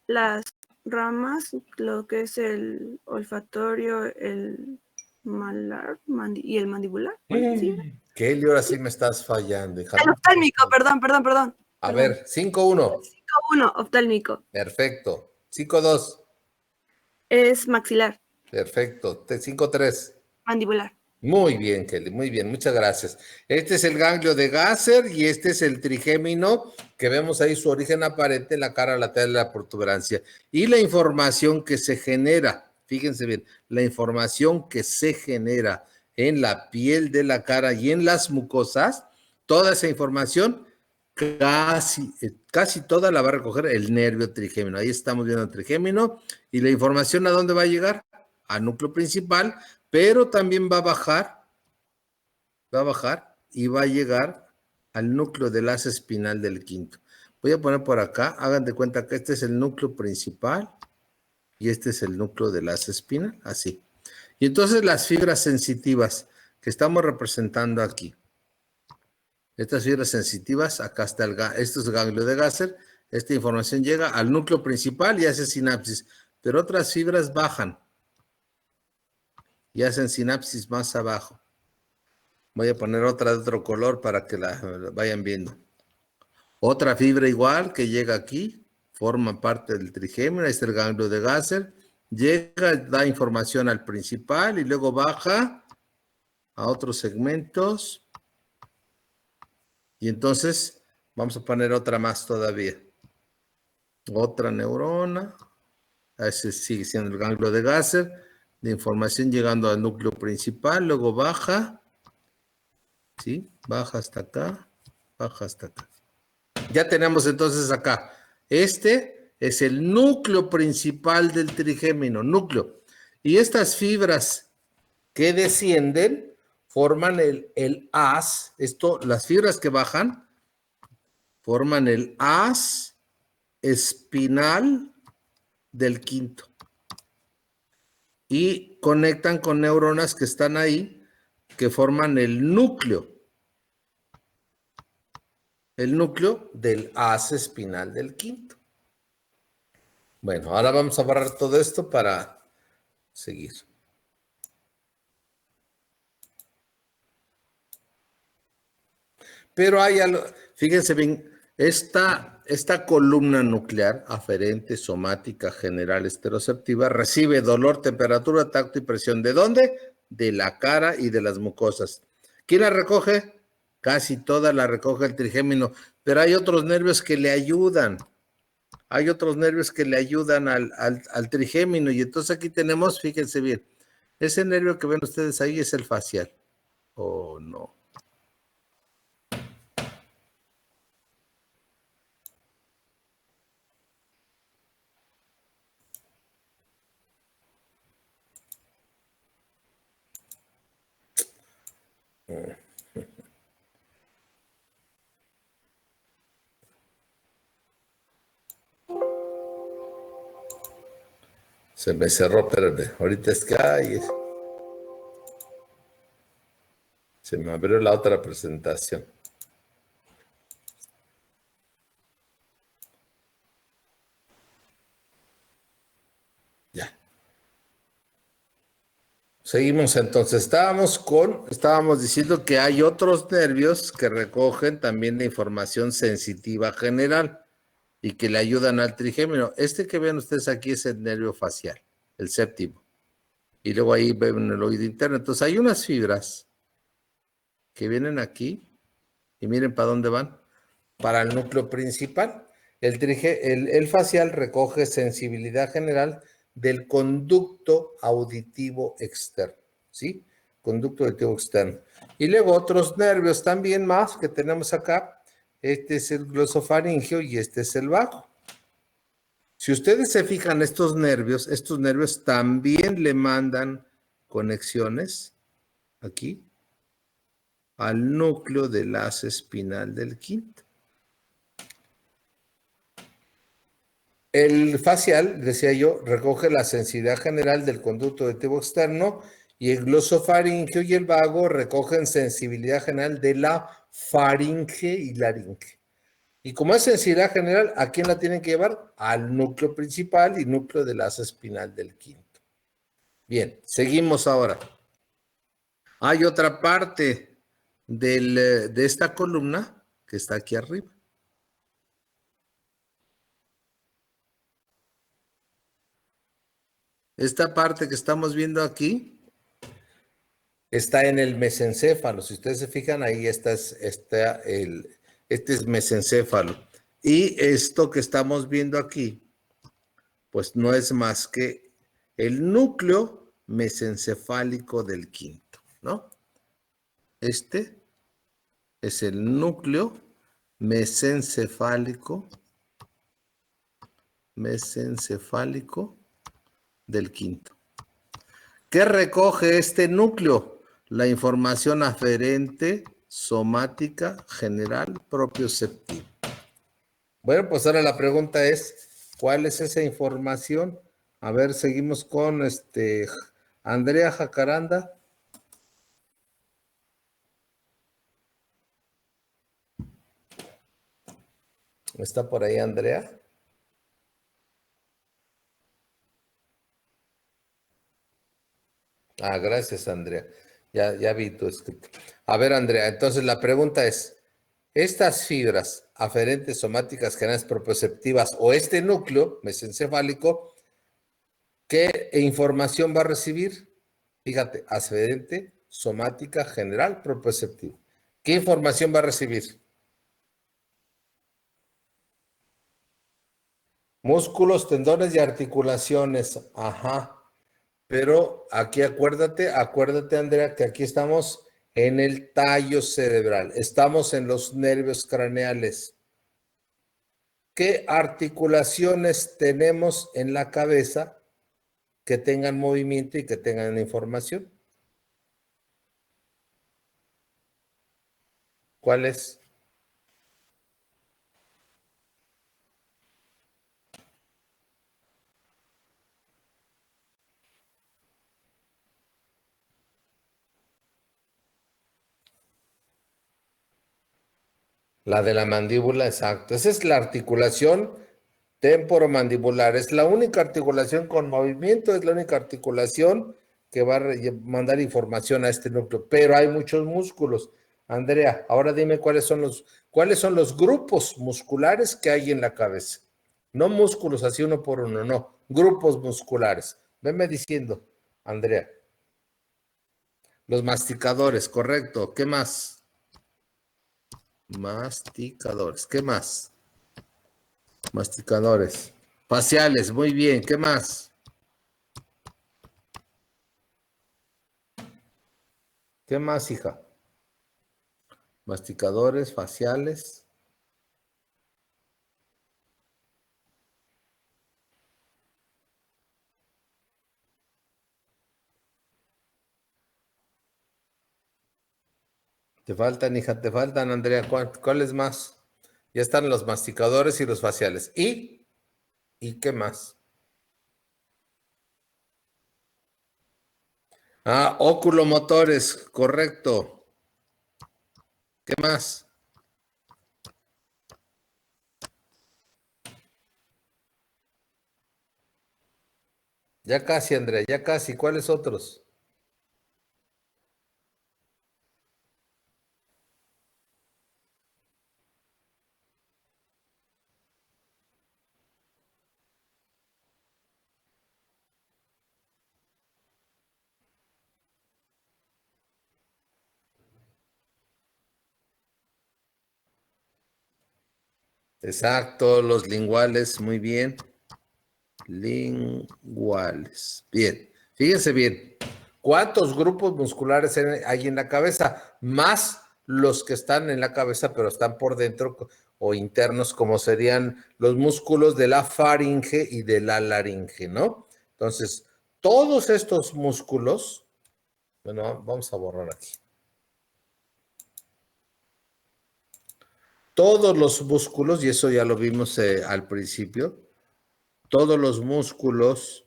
Las ramas, lo que es el olfatorio, el malar y el mandibular. ¿Sí? Kelly, ahora sí me estás fallando, hija. El oftálmico, perdón. A ver, 5-1. 5-1, oftálmico. Perfecto. 5-2. Es maxilar, Perfecto. 5-3. mandibular. Muy bien, Kelly, muy bien, muchas gracias. Este es el ganglio de Gasser y este es el trigémino, que vemos ahí su origen aparente en la cara lateral de la protuberancia. Y la información que se genera, fíjense bien, la información que se genera en la piel de la cara y en las mucosas, toda esa información, casi toda la va a recoger el nervio trigémino. Ahí estamos viendo el trigémino y la información, ¿a dónde va a llegar? Al núcleo principal, pero también va a bajar y va a llegar al núcleo del haz espinal del quinto. Voy a poner por acá, hagan de cuenta que este es el núcleo principal y este es el núcleo del haz espinal, así. Y entonces las fibras sensitivas que estamos representando aquí, estas fibras sensitivas, acá está esto es el ganglio de Gasser, esta información llega al núcleo principal y hace sinapsis, pero otras fibras bajan y hacen sinapsis más abajo. Voy a poner otra de otro color para que la vayan viendo. Otra fibra igual que llega aquí, forma parte del trigémino, ahí está el ganglio de Gasser, llega, da información al principal y luego baja a otros segmentos. Y entonces vamos a poner otra más todavía. Otra neurona, ese sigue siendo el ganglio de Gasser, de información llegando al núcleo principal, luego baja, ¿sí? Baja hasta acá, baja hasta acá. Ya tenemos entonces acá, este es el núcleo principal del trigémino, núcleo. Y estas fibras que descienden forman el haz, las fibras que bajan forman el haz espinal del quinto. Y conectan con neuronas que están ahí, que forman el núcleo del haz espinal del quinto. Bueno, ahora vamos a borrar todo esto para seguir. Pero hay algo, fíjense bien, esta columna nuclear aferente, somática, general, esteroceptiva, recibe dolor, temperatura, tacto y presión. ¿De dónde? De la cara y de las mucosas. ¿Quién la recoge? Casi toda la recoge el trigémino, pero hay otros nervios que le ayudan. Hay otros nervios que le ayudan al trigémino. Y entonces aquí tenemos, fíjense bien, ese nervio que ven ustedes ahí es el facial. Oh, no. Se me cerró, espérame. Ahorita es que se me abrió la otra presentación. Ya. Seguimos entonces. Estábamos diciendo que hay otros nervios que recogen también la información sensitiva general y que le ayudan al trigémino. Este que ven ustedes aquí es el nervio facial, el séptimo. Y luego ahí ven el oído interno. Entonces hay unas fibras que vienen aquí y miren para dónde van. Para el núcleo principal. El facial recoge sensibilidad general, del conducto auditivo externo, ¿sí? Conducto auditivo externo. Y luego otros nervios también más que tenemos acá. Este es el glosofaringeo y este es el vago. Si ustedes se fijan, estos nervios también le mandan conexiones aquí al núcleo del haz espinal del quinto. El facial, decía yo, recoge la sensibilidad general del conducto auditivo externo y el glosofaringeo y el vago recogen sensibilidad general de la faringe y laringe. Y como es sensibilidad general, ¿a quién la tienen que llevar? Al núcleo principal y núcleo del haz espinal del quinto. Bien, seguimos ahora. Hay otra parte de esta columna que está aquí arriba. Esta parte que estamos viendo aquí está en el mesencéfalo. Si ustedes se fijan, ahí este es mesencéfalo. Y esto que estamos viendo aquí, pues no es más que el núcleo mesencefálico del quinto, ¿no? Este es el núcleo mesencefálico del quinto. ¿Qué recoge este núcleo? La información aferente, somática, general, propioceptiva. Bueno, pues ahora la pregunta es, ¿cuál es esa información? A ver, seguimos con Andrea Jacaranda. ¿Está por ahí Andrea? Ah, gracias, Andrea. Ya vi tu escrito. A ver, Andrea, entonces la pregunta es, estas fibras aferentes somáticas generales propioceptivas o este núcleo mesencefálico, ¿qué información va a recibir? Fíjate, aferente, somática, general, propioceptiva. ¿Qué información va a recibir? Músculos, tendones y articulaciones. Ajá. Pero aquí acuérdate, Andrea, que aquí estamos en el tallo cerebral. Estamos en los nervios craneales. ¿Qué articulaciones tenemos en la cabeza que tengan movimiento y que tengan información? ¿Cuál es? La de la mandíbula, exacto. Esa es la articulación temporomandibular. Es la única articulación con movimiento, es la única articulación que va a mandar información a este núcleo. Pero hay muchos músculos. Andrea, ahora dime cuáles son los grupos musculares que hay en la cabeza. No músculos así uno por uno, no. Grupos musculares. Venme diciendo, Andrea. Los masticadores, correcto. ¿Qué más? Masticadores. ¿Qué más? Masticadores. Faciales, muy bien. ¿Qué más? ¿Qué más, hija? Masticadores, faciales. Te faltan, hija, te faltan, Andrea. ¿Cuáles más? Ya están los masticadores y los faciales. ¿Y qué más? Ah, oculomotores, correcto. ¿Qué más? Ya casi, Andrea, ya casi. ¿Cuáles otros? Exacto, los linguales, muy bien. linguales. Bien, fíjense bien. ¿Cuántos grupos musculares hay en la cabeza? Más los que están en la cabeza, pero están por dentro o internos, como serían los músculos de la faringe y de la laringe, ¿no? Entonces, todos estos músculos, bueno, vamos a borrar aquí. Todos los músculos, y eso ya lo vimos al principio, todos los músculos,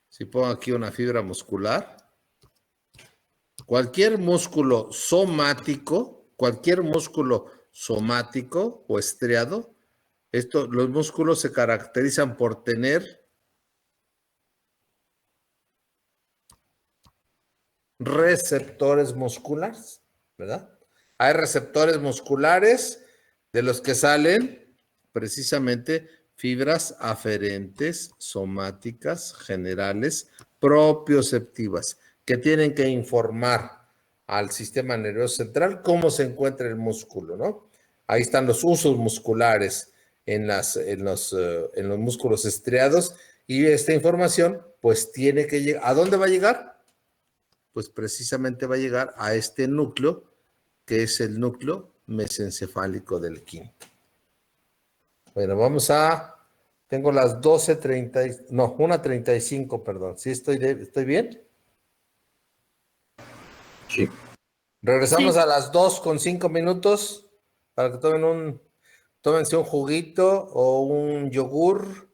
si pongo aquí una fibra muscular, cualquier músculo somático o estriado, los músculos se caracterizan por tener receptores musculares, ¿verdad? Hay receptores musculares de los que salen precisamente fibras aferentes, somáticas, generales, propioceptivas, que tienen que informar al sistema nervioso central cómo se encuentra el músculo, ¿no? Ahí están los usos musculares en los músculos estriados y esta información pues tiene que llegar. ¿A dónde va a llegar? Pues precisamente va a llegar a este núcleo, que es el núcleo mesencefálico del quinto. Bueno, tengo las 12:30, no, 1:35, perdón. ¿Sí estoy bien? Sí. Regresamos Sí. a las 2:05 para que tómense un juguito o un yogur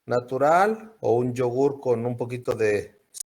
natural o un yogur con un poquito de